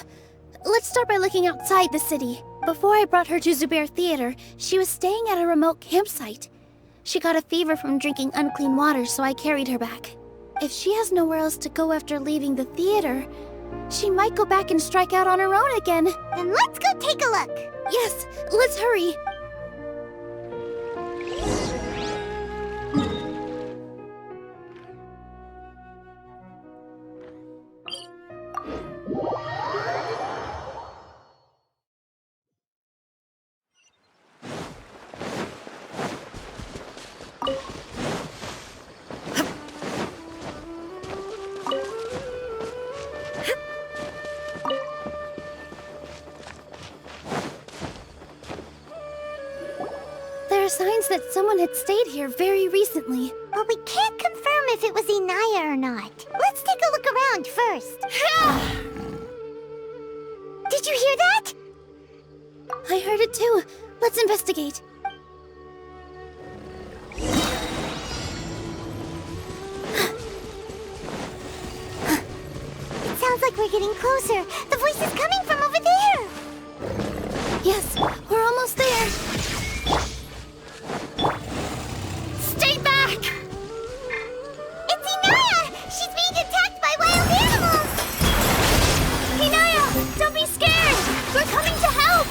Let's start by looking outside the city. Before I brought her to Zubair Theater, she was staying at a remote campsite. She got a fever from drinking unclean water, so I carried her back. If she has nowhere else to go after leaving the theater, she might go back and strike out on her own again. Then let's go take a look. Yes, let's hurry. signs that someone had stayed here very recently. But we can't confirm if it was Inaya or not. Let's take a look around first. Did you hear that? I heard it too. Let's investigate. It sounds like we're getting closer. The voice is coming from over there. Yes, we're almost there. Stay back! It's Inaya! She's being attacked by wild animals! Inaya, don't be scared! We're coming to help!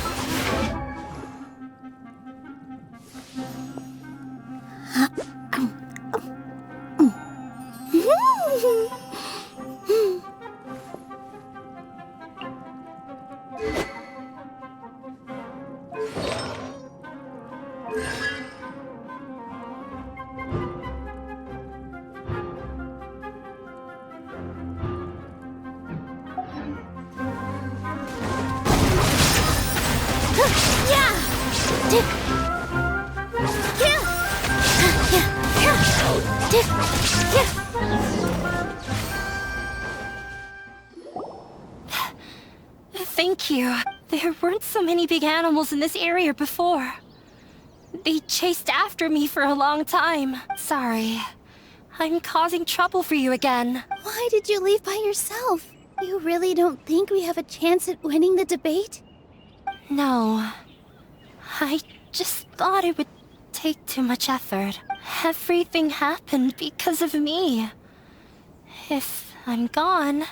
Thank you. There weren't so many big animals in this area before. They chased after me for a long time. Sorry. I'm causing trouble for you again. Why did you leave by yourself? You really don't think we have a chance at winning the debate? No. I just thought it would take too much effort. Everything happened because of me. If I'm gone,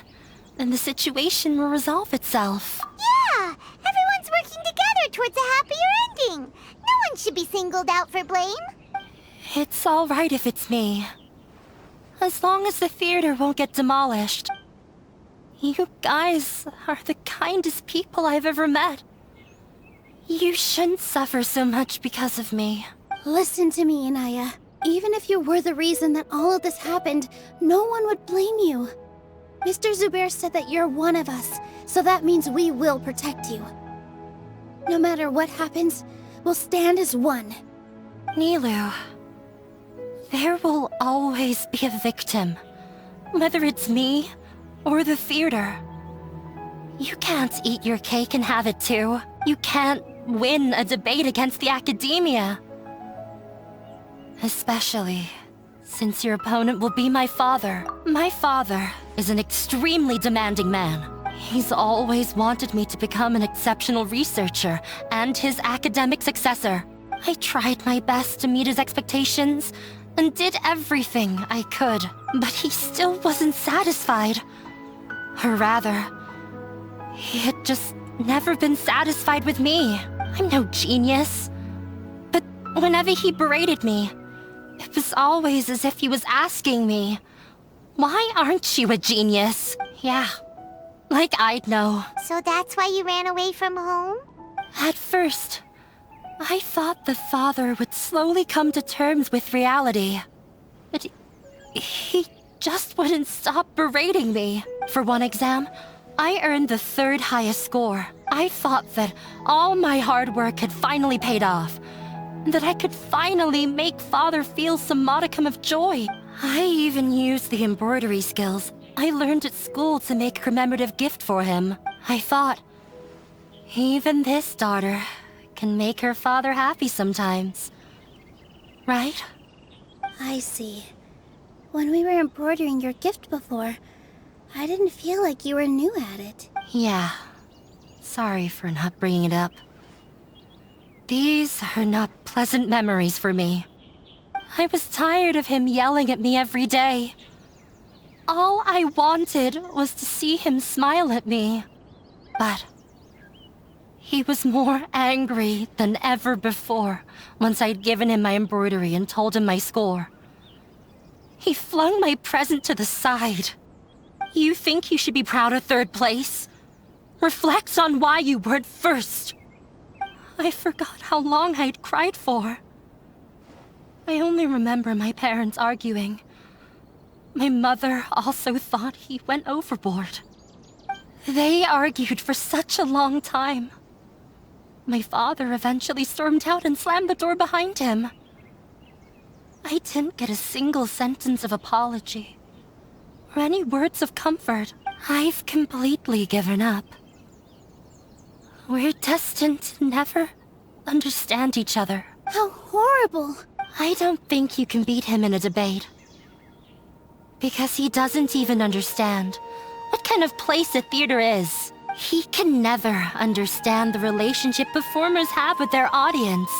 then the situation will resolve itself. Yeah! Everyone's working together towards a happier ending. No one should be singled out for blame. It's all right if it's me. As long as the theater won't get demolished. You guys are the kindest people I've ever met. You shouldn't suffer so much because of me. Listen to me, Inaya. Even if you were the reason that all of this happened, no one would blame you. Mr. Zubair said that you're one of us, so that means we will protect you. No matter what happens, we'll stand as one. Nilou, there will always be a victim. Whether it's me or the theater. You can't eat your cake and have it too. You can't win a debate against the academia. Especially since your opponent will be my father. My father is an extremely demanding man. He's always wanted me to become an exceptional researcher and his academic successor. I tried my best to meet his expectations and did everything I could, but he still wasn't satisfied. Or rather, he had just never been satisfied with me. I'm no genius. But whenever he berated me, it was always as if he was asking me, "Why aren't you a genius?" Yeah, like I'd know. So that's why you ran away from home? At first, I thought the father would slowly come to terms with reality. But he just wouldn't stop berating me. For one exam, I earned the 3rd highest score. I thought that all my hard work had finally paid off. That I could finally make father feel some modicum of joy. I even used the embroidery skills I learned at school to make a commemorative gift for him. I thought, even this daughter can make her father happy sometimes. Right? I see. When we were embroidering your gift before, I didn't feel like you were new at it. Yeah. Sorry for not bringing it up. These are not pleasant memories for me. I was tired of him yelling at me every day. All I wanted was to see him smile at me. But he was more angry than ever before once I'd given him my embroidery and told him my score. He flung my present to the side. You think you should be proud of 3rd place? Reflect on why you weren't 1st. I forgot how long I'd cried for. I only remember my parents arguing. My mother also thought he went overboard. They argued for such a long time. my father eventually stormed out and slammed the door behind him. I didn't get a single sentence of apology or any words of comfort. I've completely given up. We're destined to never understand each other. How horrible! I don't think you can beat him in a debate. Because he doesn't even understand what kind of place a theater is. He can never understand the relationship performers have with their audience.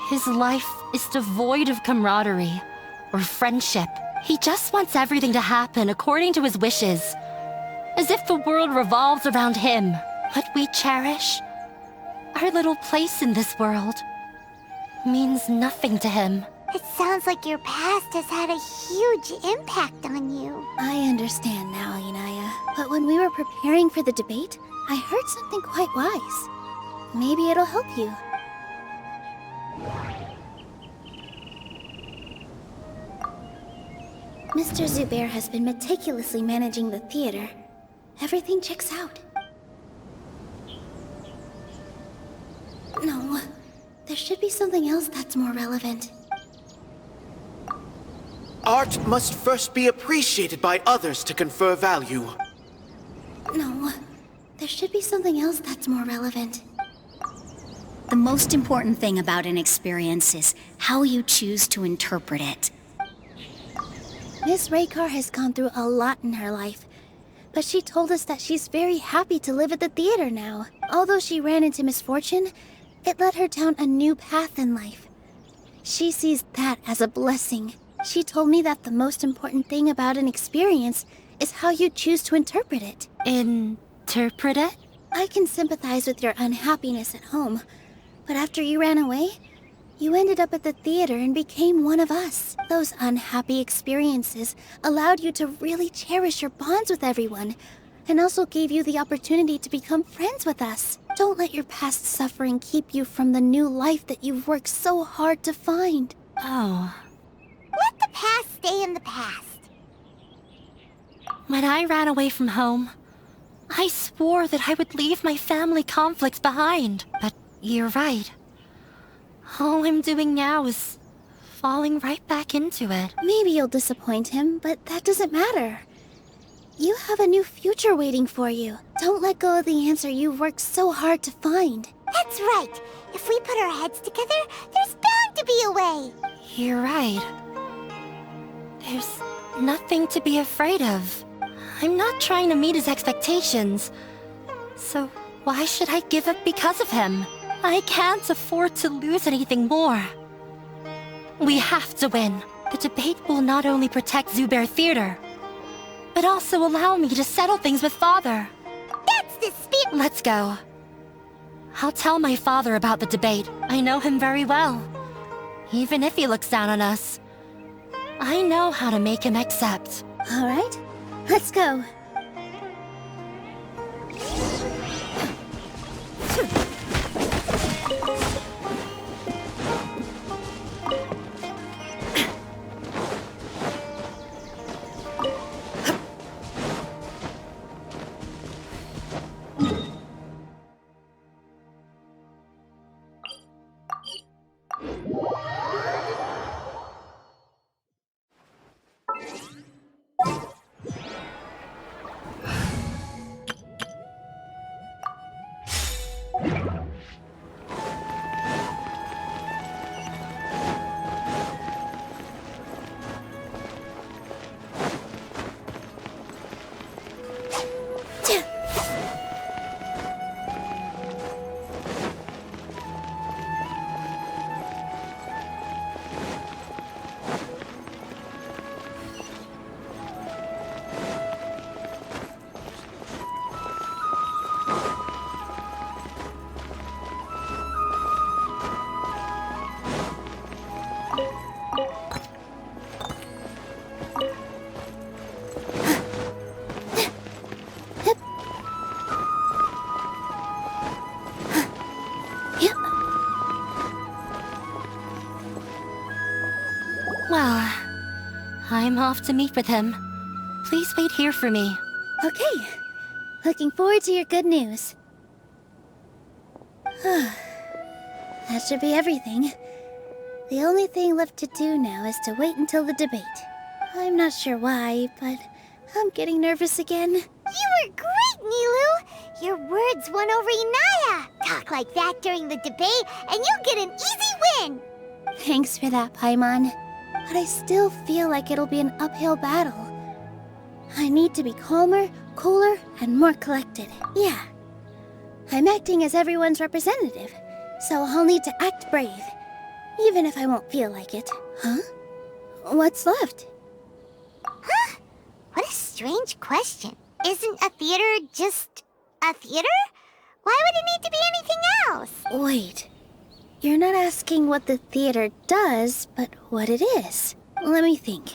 His life is devoid of camaraderie or friendship. He just wants everything to happen according to his wishes, as if the world revolves around him. What we cherish, our little place in this world, means nothing to him. It sounds like your past has had a huge impact on you. I understand now, Inaya. But when we were preparing for the debate, I heard something quite wise. Maybe it'll help you. Mr. Zubair has been meticulously managing the theater. Everything checks out. No, there should be something else that's more relevant. Art must first be appreciated by others to confer value. No, there should be something else that's more relevant. The most important thing about an experience is how you choose to interpret it. Miss Raykar has gone through a lot in her life, but she told us that she's very happy to live at the theater now. Although she ran into misfortune, it led her down a new path in life. She sees that as a blessing. She told me that the most important thing about an experience is how you choose to interpret it. Interpret it? I can sympathize with your unhappiness at home, but after you ran away, you ended up at the theater and became one of us. Those unhappy experiences allowed you to really cherish your bonds with everyone, and also gave you the opportunity to become friends with us. Don't let your past suffering keep you from the new life that you've worked so hard to find. Oh. Let the past stay in the past. When I ran away from home, I swore that I would leave my family conflicts behind. But you're right. All I'm doing now is falling right back into it. Maybe you'll disappoint him, but that doesn't matter. You have a new future waiting for you. Don't let go of the answer you've worked so hard to find. That's right. If we put our heads together, there's bound to be a way. You're right. There's nothing to be afraid of. I'm not trying to meet his expectations. So why should I give up because of him? I can't afford to lose anything more. We have to win. The debate will not only protect Zubair Theater, but also allow me to settle things with Father. That's the spirit. Let's go. I'll tell my father about the debate. I know him very well. Even if he looks down on us, I know how to make him accept. All right, let's go. Well, I'm off to meet with him. Please wait here for me. Okay. Looking forward to your good news. That should be everything. The only thing left to do now is to wait until the debate. I'm not sure why, but I'm getting nervous again. You were great, Nilou! Your words won over Inaya! Talk like that during the debate, and you'll get an easy win! Thanks for that, Paimon. But I still feel like it'll be an uphill battle. I need to be calmer, cooler, and more collected. Yeah. I'm acting as everyone's representative, so I'll need to act brave. Even if I won't feel like it. Huh? What's left? Huh? What a strange question. Isn't a theater just a theater? Why would it need to be anything else? Wait. You're not asking what the theater does, but what it is. Let me think.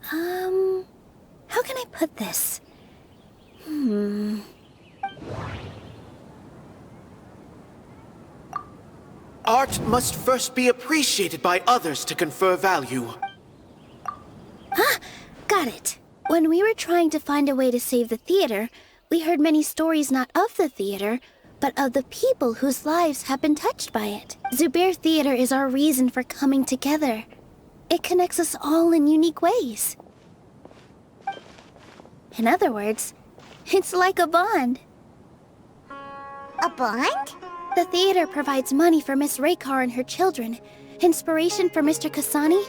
How can I put this? Art must first be appreciated by others to confer value. Got it. When we were trying to find a way to save the theater, we heard many stories not of the theater, but of the people whose lives have been touched by it. Zubair Theater is our reason for coming together. It connects us all in unique ways. In other words, it's like a bond. A bond? The theater provides money for Miss Raykar and her children, inspiration for Mr. Kasani,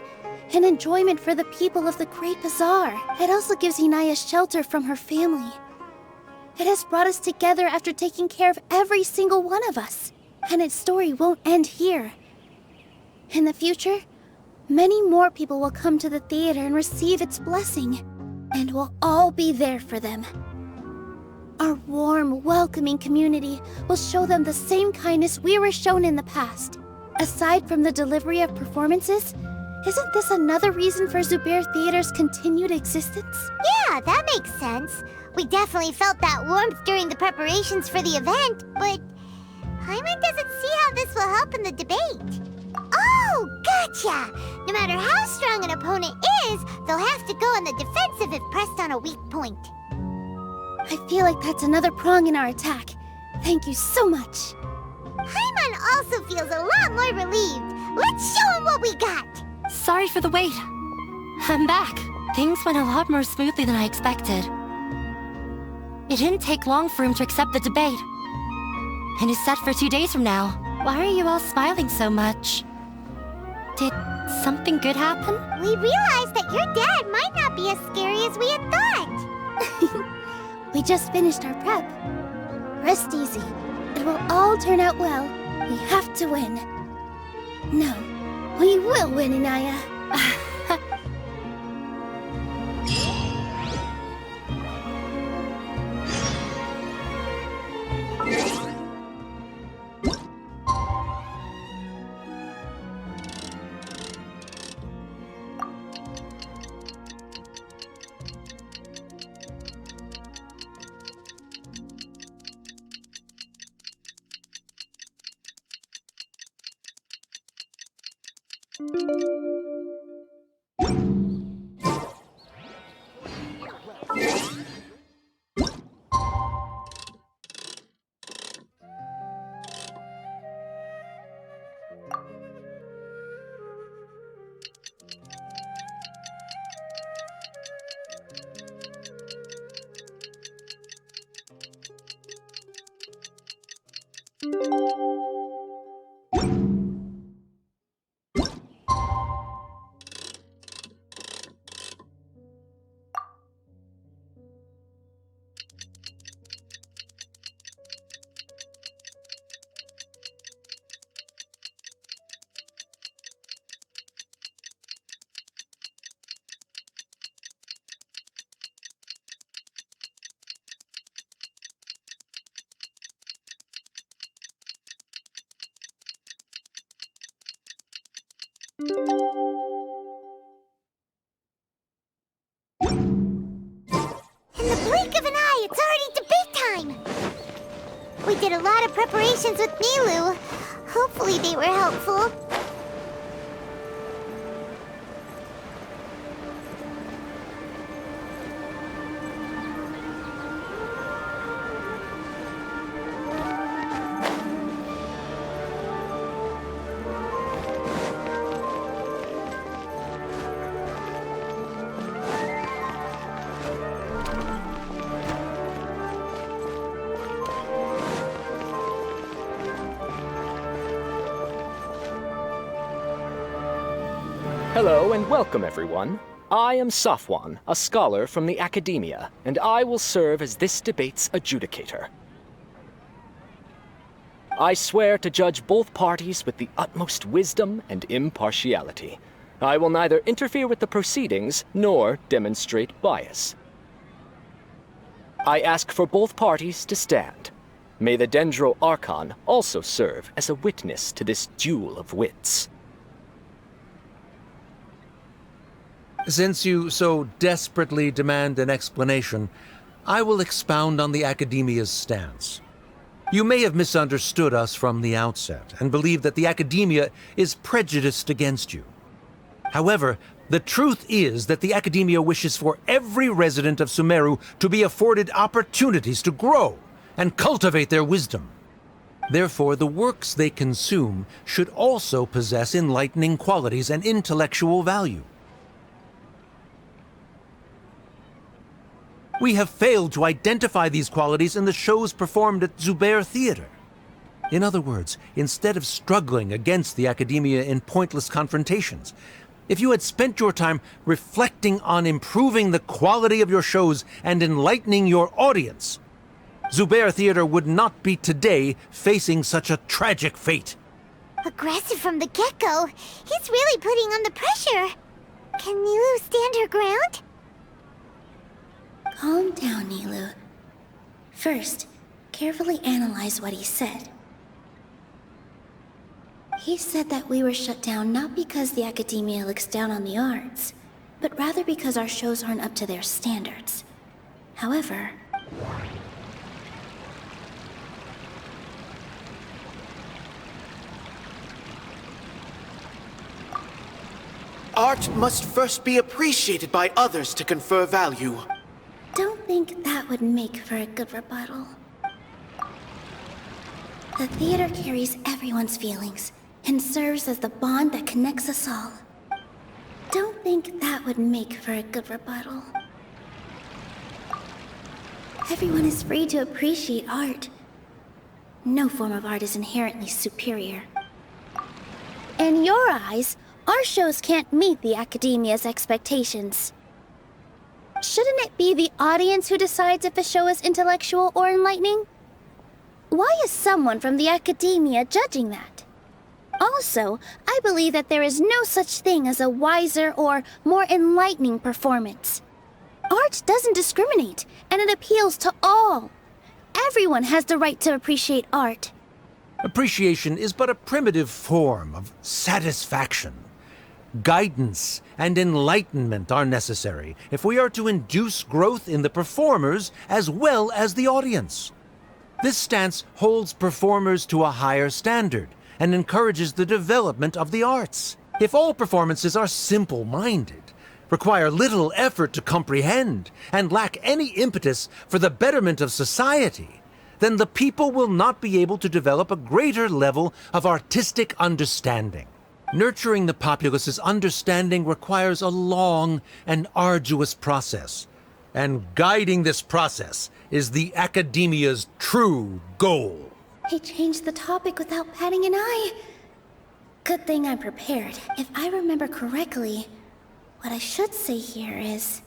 and enjoyment for the people of the Great Bazaar. It also gives Inaya shelter from her family. It has brought us together after taking care of every single one of us. And its story won't end here. In the future, many more people will come to the theater and receive its blessing. And we'll all be there for them. Our warm, welcoming community will show them the same kindness we were shown in the past. Aside from the delivery of performances, isn't this another reason for Zubair Theater's continued existence? Yeah, that makes sense. We definitely felt that warmth during the preparations for the event, but Paimon doesn't see how this will help in the debate. Oh, gotcha! No matter how strong an opponent is, they'll have to go on the defensive if pressed on a weak point. I feel like that's another prong in our attack. Thank you so much. Paimon also feels a lot more relieved. Let's show him what we got! Sorry for the wait. I'm back. Things went a lot more smoothly than I expected. It didn't take long for him to accept the debate. And it's set for 2 days from now. Why are you all smiling so much? Did something good happen? We realized that your dad might not be as scary as we had thought. We just finished our prep. Rest easy. It will all turn out well. We have to win. No, we will win, Inaya. In the blink of an eye, it's already debate time! We did a lot of preparations with Nilou. Hopefully they were helpful. Hello and welcome, everyone. I am Safwan, a scholar from the Academia, and I will serve as this debate's adjudicator. I swear to judge both parties with the utmost wisdom and impartiality. I will neither interfere with the proceedings nor demonstrate bias. I ask for both parties to stand. May the Dendro Archon also serve as a witness to this duel of wits. Since you so desperately demand an explanation, I will expound on the Academia's stance. You may have misunderstood us from the outset and believe that the Academia is prejudiced against you. However, the truth is that the Academia wishes for every resident of Sumeru to be afforded opportunities to grow and cultivate their wisdom. Therefore, the works they consume should also possess enlightening qualities and intellectual value. We have failed to identify these qualities in the shows performed at Zubair Theater. In other words, instead of struggling against the Academia in pointless confrontations, if you had spent your time reflecting on improving the quality of your shows and enlightening your audience, Zubair Theater would not be today facing such a tragic fate. Aggressive from the get-go. He's really putting on the pressure. Can Nilou stand her ground? Calm down, Nilou. First, carefully analyze what he said. He said that we were shut down not because the Academia looks down on the arts, but rather because our shows aren't up to their standards. However... Art must first be appreciated by others to confer value. Don't think that would make for a good rebuttal. The theater carries everyone's feelings and serves as the bond that connects us all. Don't think that would make for a good rebuttal. Everyone is free to appreciate art. No form of art is inherently superior. In your eyes, our shows can't meet the Academia's expectations. Shouldn't it be the audience who decides if a show is intellectual or enlightening? Why is someone from the Academia judging that? Also, I believe that there is no such thing as a wiser or more enlightening performance. Art doesn't discriminate, and it appeals to all. Everyone has the right to appreciate art. Appreciation is but a primitive form of satisfaction. Guidance and enlightenment are necessary if we are to induce growth in the performers as well as the audience. This stance holds performers to a higher standard and encourages the development of the arts. If all performances are simple-minded, require little effort to comprehend, and lack any impetus for the betterment of society, then the people will not be able to develop a greater level of artistic understanding. Nurturing the populace's understanding requires a long and arduous process, and guiding this process is the Academia's true goal. He changed the topic without batting an eye. Good thing I'm prepared. If I remember correctly, what I should say here is...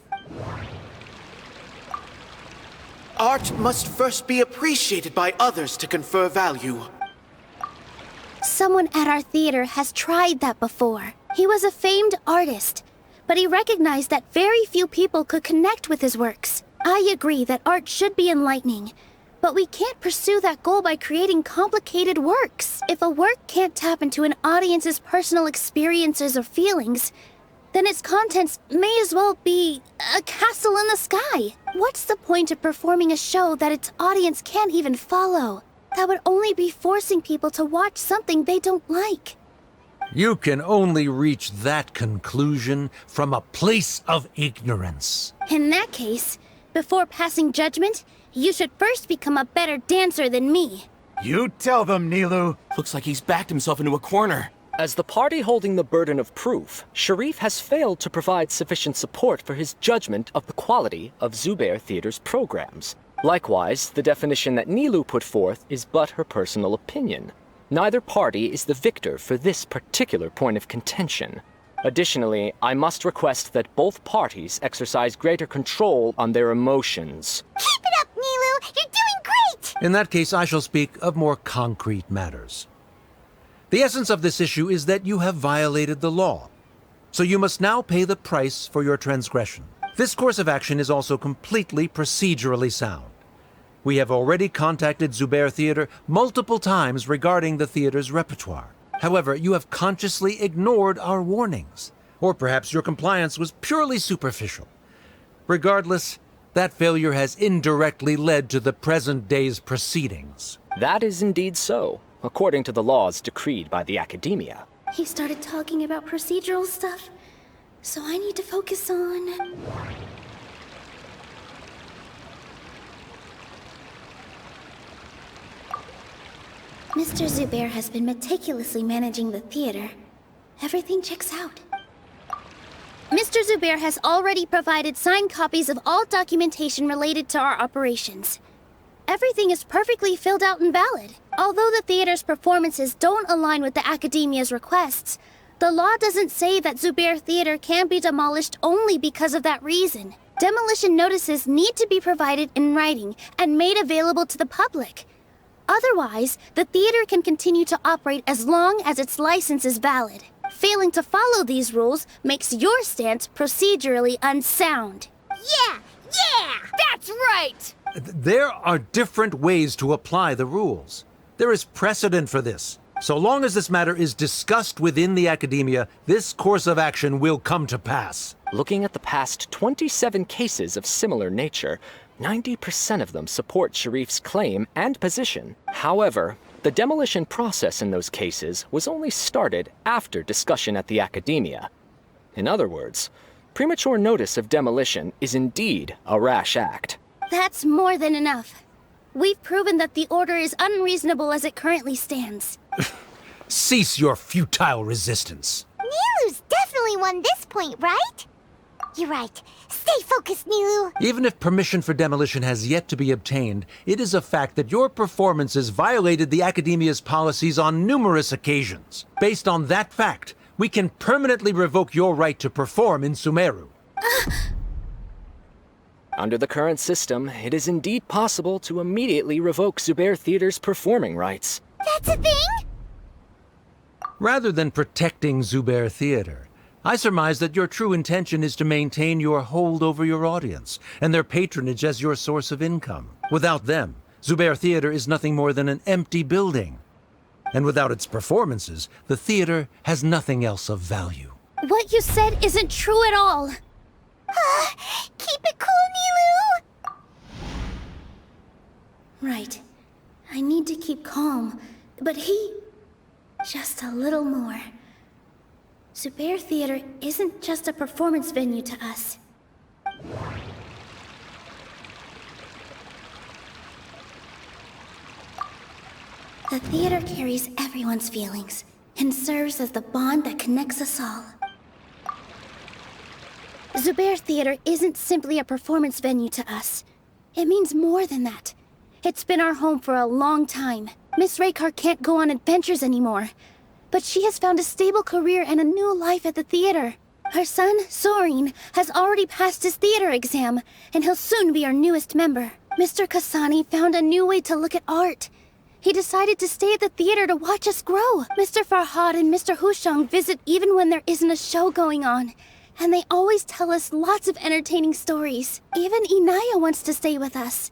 Art must first be appreciated by others to confer value. Someone at our theater has tried that before. He was a famed artist, but he recognized that very few people could connect with his works. I agree that art should be enlightening, but we can't pursue that goal by creating complicated works. If a work can't tap into an audience's personal experiences or feelings, then its contents may as well be a castle in the sky. What's the point of performing a show that its audience can't even follow? That would only be forcing people to watch something they don't like. You can only reach that conclusion from a place of ignorance. In that case, before passing judgment, you should first become a better dancer than me. You tell them, Nilou. Looks like he's backed himself into a corner. As the party holding the burden of proof, Sharif has failed to provide sufficient support for his judgment of the quality of Zubair Theater's programs. Likewise, the definition that Nilou put forth is but her personal opinion. Neither party is the victor for this particular point of contention. Additionally, I must request that both parties exercise greater control on their emotions. Keep it up, Nilou! You're doing great! In that case, I shall speak of more concrete matters. The essence of this issue is that you have violated the law, so you must now pay the price for your transgression. This course of action is also completely procedurally sound. We have already contacted Zubair Theater multiple times regarding the theater's repertoire. However, you have consciously ignored our warnings, or perhaps your compliance was purely superficial. Regardless, that failure has indirectly led to the present day's proceedings. That is indeed so, according to the laws decreed by the Academia. He started talking about procedural stuff, so I need to focus on... Mr. Zubair has been meticulously managing the theater. Everything checks out. Mr. Zubair has already provided signed copies of all documentation related to our operations. Everything is perfectly filled out and valid. Although the theater's performances don't align with the Academia's requests, the law doesn't say that Zubair Theater can be demolished only because of that reason. Demolition notices need to be provided in writing and made available to the public. Otherwise, the theater can continue to operate as long as its license is valid. Failing to follow these rules makes your stance procedurally unsound. Yeah! That's right! There are different ways to apply the rules. There is precedent for this. So long as this matter is discussed within the Academia, this course of action will come to pass. Looking at the past 27 cases of similar nature, 90% of them support Sharif's claim and position. However, the demolition process in those cases was only started after discussion at the Academia. In other words, premature notice of demolition is indeed a rash act. That's more than enough. We've proven that the order is unreasonable as it currently stands. Cease your futile resistance. Nilou's definitely won this point, right? You're right. Stay focused, Nilou. Even if permission for demolition has yet to be obtained, it is a fact that your performances violated the Academia's policies on numerous occasions. Based on that fact, we can permanently revoke your right to perform in Sumeru. Under the current system, it is indeed possible to immediately revoke Zubair Theater's performing rights. That's a thing? Rather than protecting Zubair Theater, I surmise that your true intention is to maintain your hold over your audience and their patronage as your source of income. Without them, Zubair Theater is nothing more than an empty building. And without its performances, the theater has nothing else of value. What you said isn't true at all. Keep it cool, Nilou! Right. I need to keep calm, but just a little more. Zubair Theater isn't just a performance venue to us. The theater carries everyone's feelings and serves as the bond that connects us all. Zubair Theater isn't simply a performance venue to us. It means more than that. It's been our home for a long time. Miss Raykar can't go on adventures anymore, but she has found a stable career and a new life at the theater. Her son, Sorin, has already passed his theater exam, and he'll soon be our newest member. Mr. Kasani found a new way to look at art. He decided to stay at the theater to watch us grow. Mr. Farhad and Mr. Hushang visit even when there isn't a show going on, and they always tell us lots of entertaining stories. Even Inaya wants to stay with us,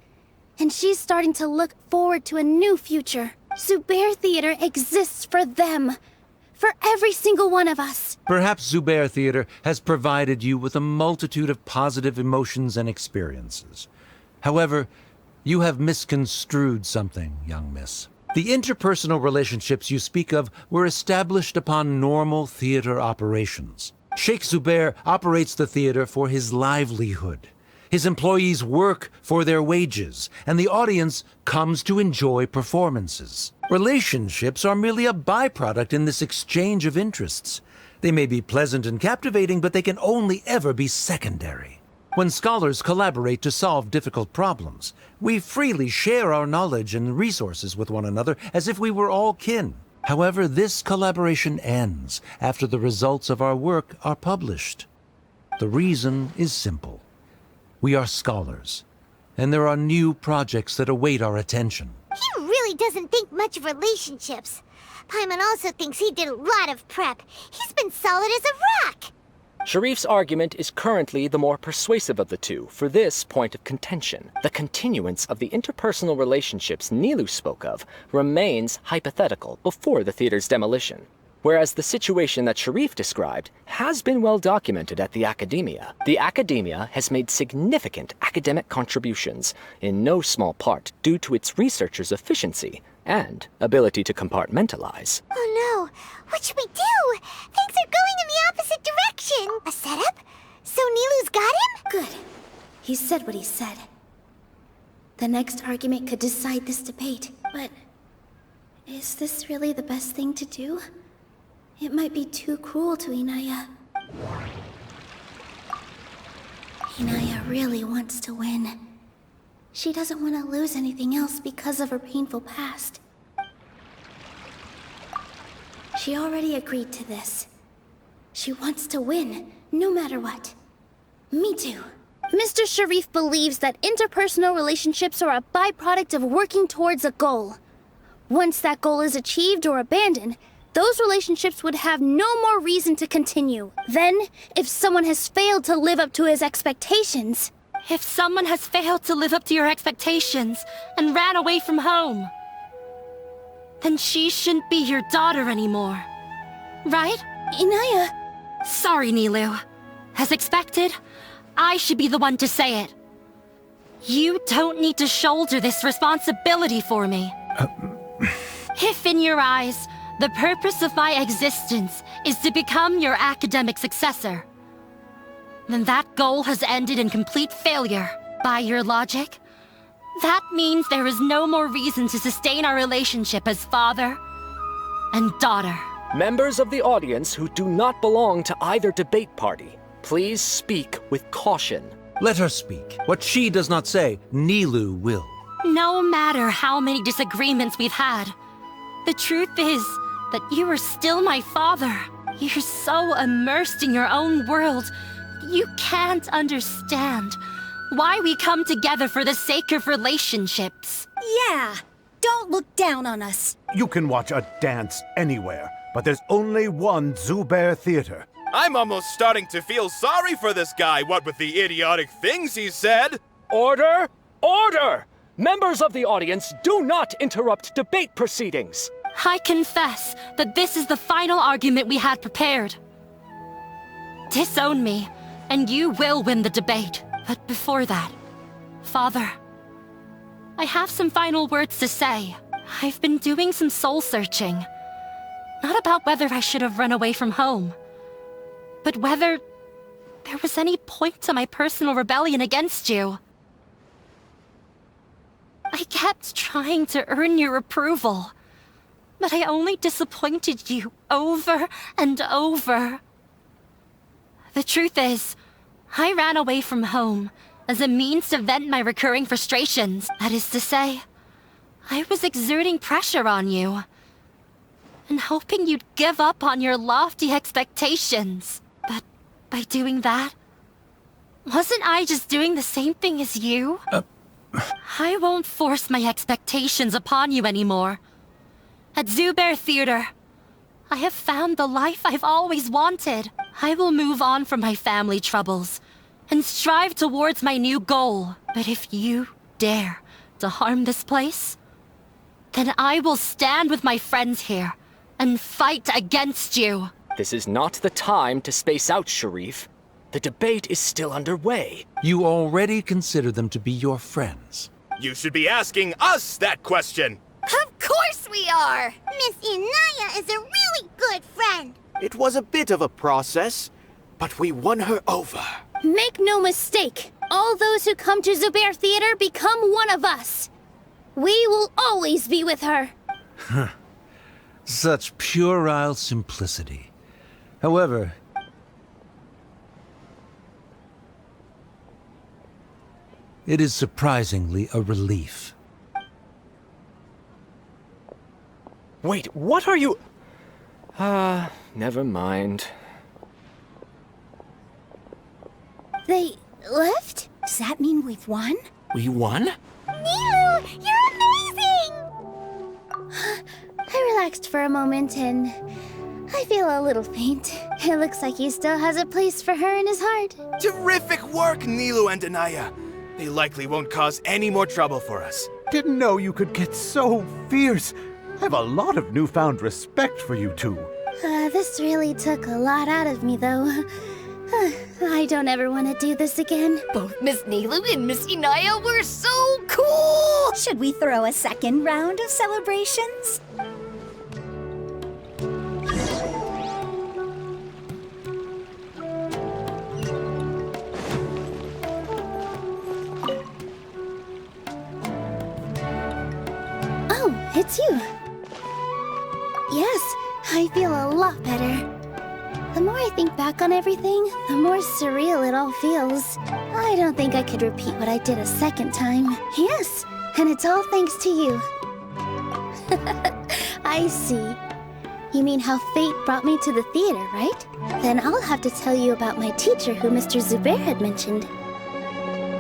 and she's starting to look forward to a new future. Zubair Theater exists for them. For every single one of us. Perhaps Zubair Theater has provided you with a multitude of positive emotions and experiences. However, you have misconstrued something, young miss. The interpersonal relationships you speak of were established upon normal theater operations. Sheikh Zubair operates the theater for his livelihood. His employees work for their wages, and the audience comes to enjoy performances. Relationships are merely a byproduct in this exchange of interests. They may be pleasant and captivating, but they can only ever be secondary. When scholars collaborate to solve difficult problems, we freely share our knowledge and resources with one another as if we were all kin. However, this collaboration ends after the results of our work are published. The reason is simple. We are scholars, and there are new projects that await our attention. He really doesn't think much of relationships. Paimon also thinks he did a lot of prep. He's been solid as a rock. Sharif's argument is currently the more persuasive of the two for this point of contention. The continuance of the interpersonal relationships Nilou spoke of remains hypothetical before the theater's demolition, whereas the situation that Sharif described has been well documented at the Academia. The Academia has made significant academic contributions, in no small part due to its researchers' efficiency and ability to compartmentalize. Oh no, what should we do? Things are going in the opposite direction. A setup? So Nilou's got him? Good. He said what he said. The next argument could decide this debate, but is this really the best thing to do? It might be too cruel to Inaya. Inaya really wants to win. She doesn't want to lose anything else because of her painful past. She already agreed to this. She wants to win, no matter what. Me too. Mr. Sharif believes that interpersonal relationships are a byproduct of working towards a goal. Once that goal is achieved or abandoned, those relationships would have no more reason to continue. Then, if someone has failed to live up to his expectations... If someone has failed to live up to your expectations and ran away from home, then she shouldn't be your daughter anymore. Right? Inaya... Sorry, Nilou. As expected, I should be the one to say it. You don't need to shoulder this responsibility for me. If in your eyes, the purpose of my existence is to become your academic successor, then that goal has ended in complete failure. By your logic, that means there is no more reason to sustain our relationship as father and daughter. Members of the audience who do not belong to either debate party, please speak with caution. Let her speak. What she does not say, Nilou will. No matter how many disagreements we've had, the truth is that you are still my father. You're so immersed in your own world, you can't understand why we come together for the sake of relationships. Yeah, don't look down on us. You can watch a dance anywhere, but there's only one Zubair Theater. I'm almost starting to feel sorry for this guy, what with the idiotic things he said. Order! Order! Members of the audience, do not interrupt debate proceedings. I confess that this is the final argument we had prepared. Disown me, and you will win the debate. But before that, Father, I have some final words to say. I've been doing some soul-searching. Not about whether I should have run away from home, but whether there was any point to my personal rebellion against you. I kept trying to earn your approval, but I only disappointed you over and over. The truth is, I ran away from home as a means to vent my recurring frustrations. That is to say, I was exerting pressure on you and hoping you'd give up on your lofty expectations. But by doing that, wasn't I just doing the same thing as you? I won't force my expectations upon you anymore. At Zubair Theater, I have found the life I've always wanted. I will move on from my family troubles and strive towards my new goal. But if you dare to harm this place, then I will stand with my friends here and fight against you. This is not the time to space out, Sharif. The debate is still underway. You already consider them to be your friends. You should be asking us that question. Of course we are! Miss Inaya is a really good friend. It was a bit of a process, but we won her over. Make no mistake, all those who come to Zubair Theater become one of us. We will always be with her. Such puerile simplicity. However, it is surprisingly a relief. Wait, what are you... never mind. They left? Does that mean we've won? We won? Nilou, you're amazing! I relaxed for a moment and I feel a little faint. It looks like he still has a place for her in his heart. Terrific work, Nilou and Dehya. They likely won't cause any more trouble for us. Didn't know you could get so fierce. I have a lot of newfound respect for you two. This really took a lot out of me, though. I don't ever want to do this again. Both Miss Nilou and Miss Inaya were so cool! Should we throw a second round of celebrations? Oh, it's you. Yes, I feel a lot better. The more I think back on everything, the more surreal it all feels. I don't think I could repeat what I did a second time. Yes, and it's all thanks to you. I see. You mean how fate brought me to the theater, right? Then I'll have to tell you about my teacher who Mr. Zubair had mentioned.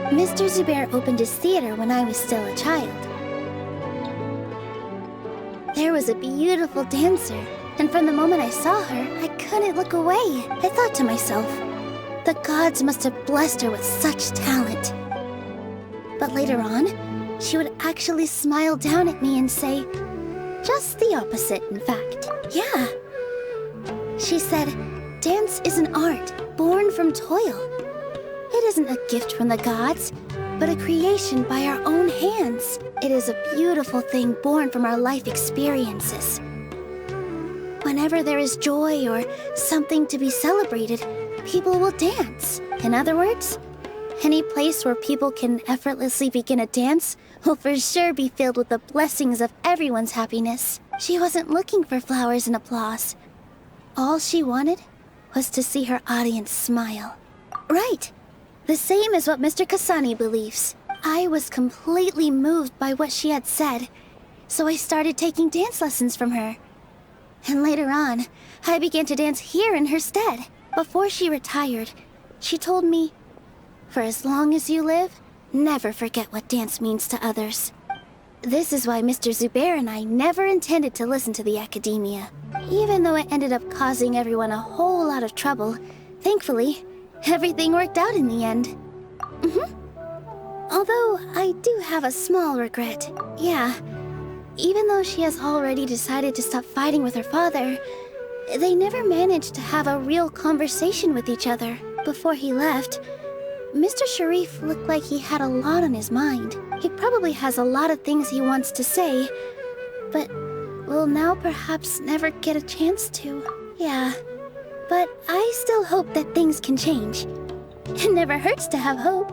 Mr. Zubair opened his theater when I was still a child. There was a beautiful dancer, and from the moment I saw her, I couldn't look away. I thought to myself, the gods must have blessed her with such talent. But later on, she would actually smile down at me and say, just the opposite, in fact. Yeah. She said, dance is an art born from toil. It isn't a gift from the gods, but a creation by our own hands. It is a beautiful thing born from our life experiences. Whenever there is joy or something to be celebrated, people will dance. In other words, any place where people can effortlessly begin a dance will for sure be filled with the blessings of everyone's happiness. She wasn't looking for flowers and applause. All she wanted was to see her audience smile. Right. The same as what Mr. Kasani believes. I was completely moved by what she had said, so I started taking dance lessons from her. And later on, I began to dance here in her stead. Before she retired, she told me, for as long as you live, never forget what dance means to others. This is why Mr. Zubair and I never intended to listen to the academia. Even though it ended up causing everyone a whole lot of trouble, thankfully, everything worked out in the end. Although, I do have a small regret. Yeah, even though she has already decided to stop fighting with her father, they never managed to have a real conversation with each other. Before he left, Mr. Sharif looked like he had a lot on his mind. He probably has a lot of things he wants to say, but will now perhaps never get a chance to. Yeah, but I still hope that things can change. It never hurts to have hope.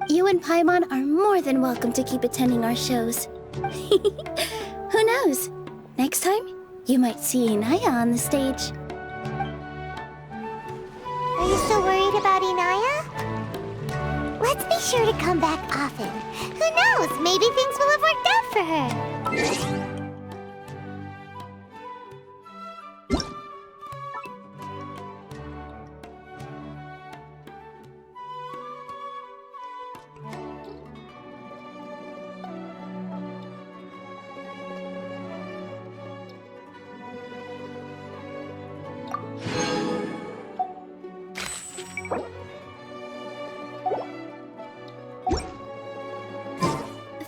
You and Paimon are more than welcome to keep attending our shows. Who knows? Next time, you might see Inaya on the stage. Are you still worried about Inaya? Let's be sure to come back often. Who knows? Maybe things will have worked out for her.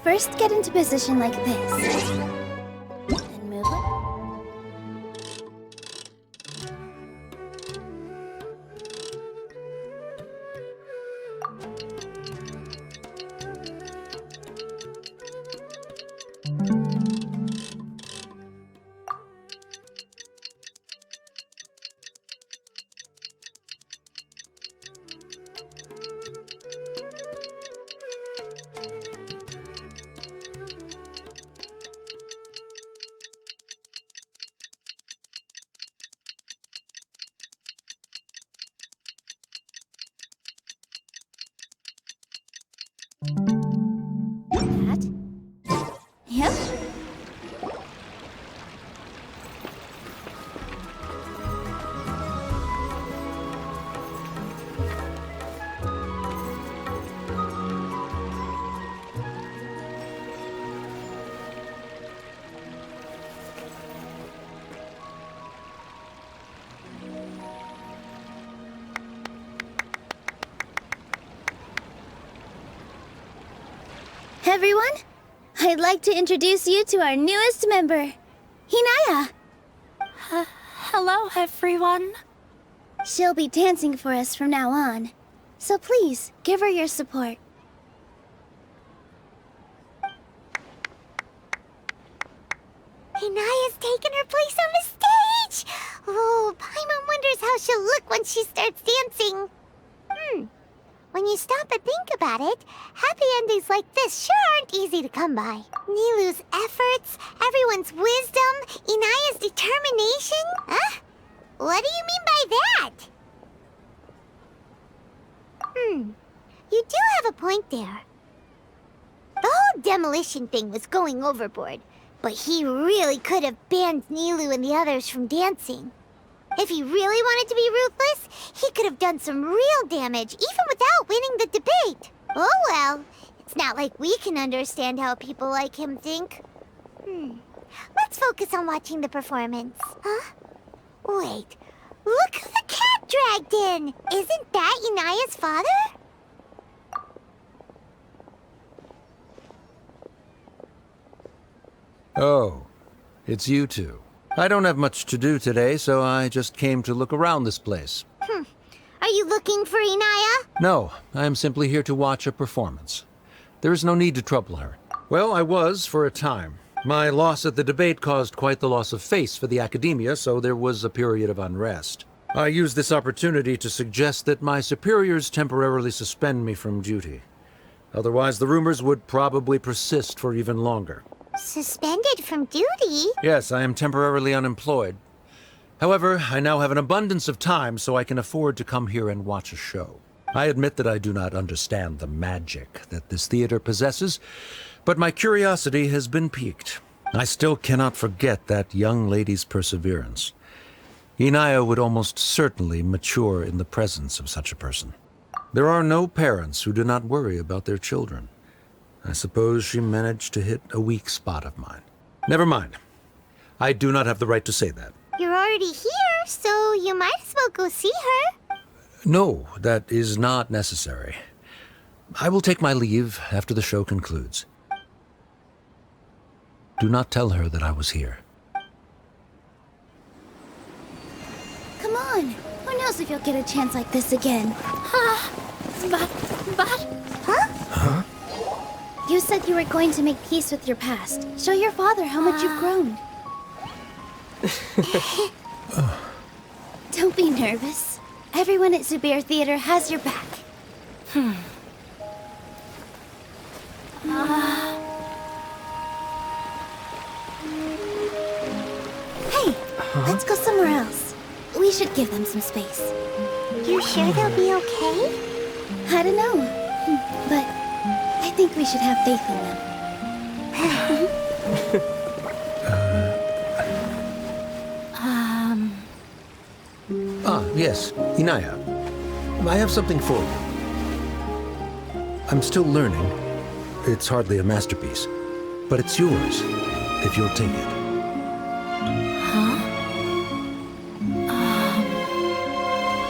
First, get into position like this. Then move up. everyone. I'd like to introduce you to our newest member, Hinaya. Hello, everyone. She'll be dancing for us from now on, so please give her your support. Hinaya's taken her place on the stage! Oh, Paimon wonders how she'll look when she starts dancing. When you stop and think about it, happy endings like this sure aren't easy to come by. Nilou's efforts, everyone's wisdom, Inaya's determination? Huh? What do you mean by that? You do have a point there. The whole demolition thing was going overboard, but he really could have banned Nilou and the others from dancing. If he really wanted to be ruthless, he could have done some real damage, even without winning the debate. Oh well, it's not like we can understand how people like him think. Let's focus on watching the performance. Huh? Wait, look who the cat dragged in! Isn't that Inaya's father? Oh, it's you two. I don't have much to do today, so I just came to look around this place. Are you looking for Inaya? No, I am simply here to watch a performance. There is no need to trouble her. Well, I was for a time. My loss at the debate caused quite the loss of face for the academia, so there was a period of unrest. I used this opportunity to suggest that my superiors temporarily suspend me from duty. Otherwise, the rumors would probably persist for even longer. Suspended from duty? Yes, I am temporarily unemployed. However, I now have an abundance of time, so I can afford to come here and watch a show. I admit that I do not understand the magic that this theater possesses, but my curiosity has been piqued. I still cannot forget that young lady's perseverance. Inaya would almost certainly mature in the presence of such a person. There are no parents who do not worry about their children. I suppose she managed to hit a weak spot of mine. Never mind. I do not have the right to say that. You're already here, so you might as well go see her. No, that is not necessary. I will take my leave after the show concludes. Do not tell her that I was here. Come on. Who knows if you'll get a chance like this again? Huh? You said you were going to make peace with your past. Show your father how much you've grown. Don't be nervous. Everyone at Zubair Theater has your back. Hey, let's go somewhere else. We should give them some space. You sure they'll be okay? I don't know, but I think we should have faith in them. Yes, Inaya. I have something for you. I'm still learning. It's hardly a masterpiece, but it's yours, if you'll take it.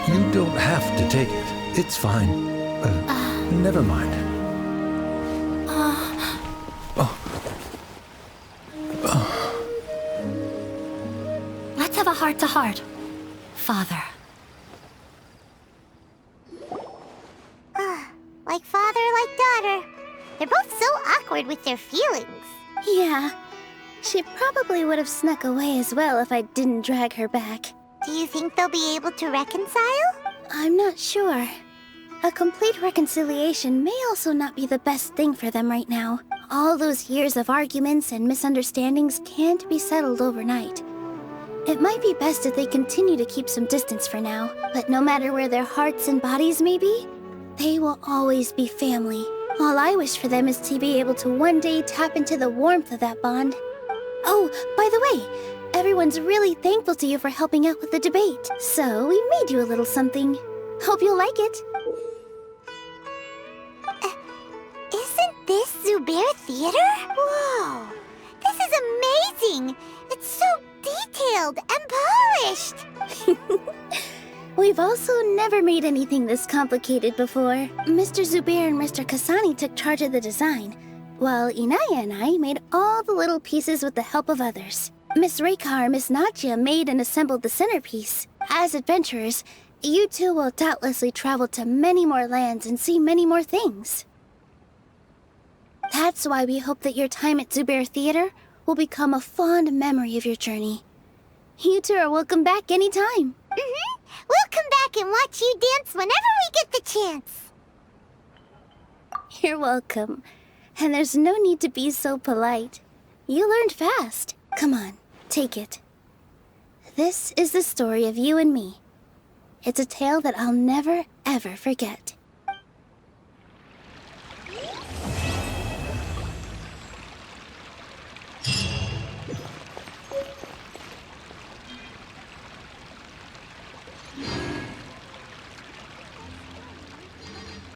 You don't have to take it. It's fine. Never mind. Let's have a heart-to-heart. Father. Like father, like daughter. They're both so awkward with their feelings. Yeah, she probably would have snuck away as well if I didn't drag her back. Do you think they'll be able to reconcile? I'm not sure. A complete reconciliation may also not be the best thing for them right now. All those years of arguments and misunderstandings can't be settled overnight. It might be best if they continue to keep some distance for now, but no matter where their hearts and bodies may be, they will always be family. All I wish for them is to be able to one day tap into the warmth of that bond. Oh, by the way, everyone's really thankful to you for helping out with the debate, so we made you a little something. Hope you'll like it. Isn't this Zubair Theater? Whoa! This is amazing! It's so detailed and polished! We've also never made anything this complicated before. Mr. Zubair and Mr. Kasani took charge of the design, while Inaya and I made all the little pieces with the help of others. Miss Reikar and Miss Nadia made and assembled the centerpiece. As adventurers, you two will doubtlessly travel to many more lands and see many more things. That's why we hope that your time at Zubair Theater will become a fond memory of your journey. You two are welcome back anytime. We'll come back and watch you dance whenever we get the chance. You're welcome. And there's no need to be so polite. You learned fast. Come on, take it. This is the story of you and me. It's a tale that I'll never, ever forget.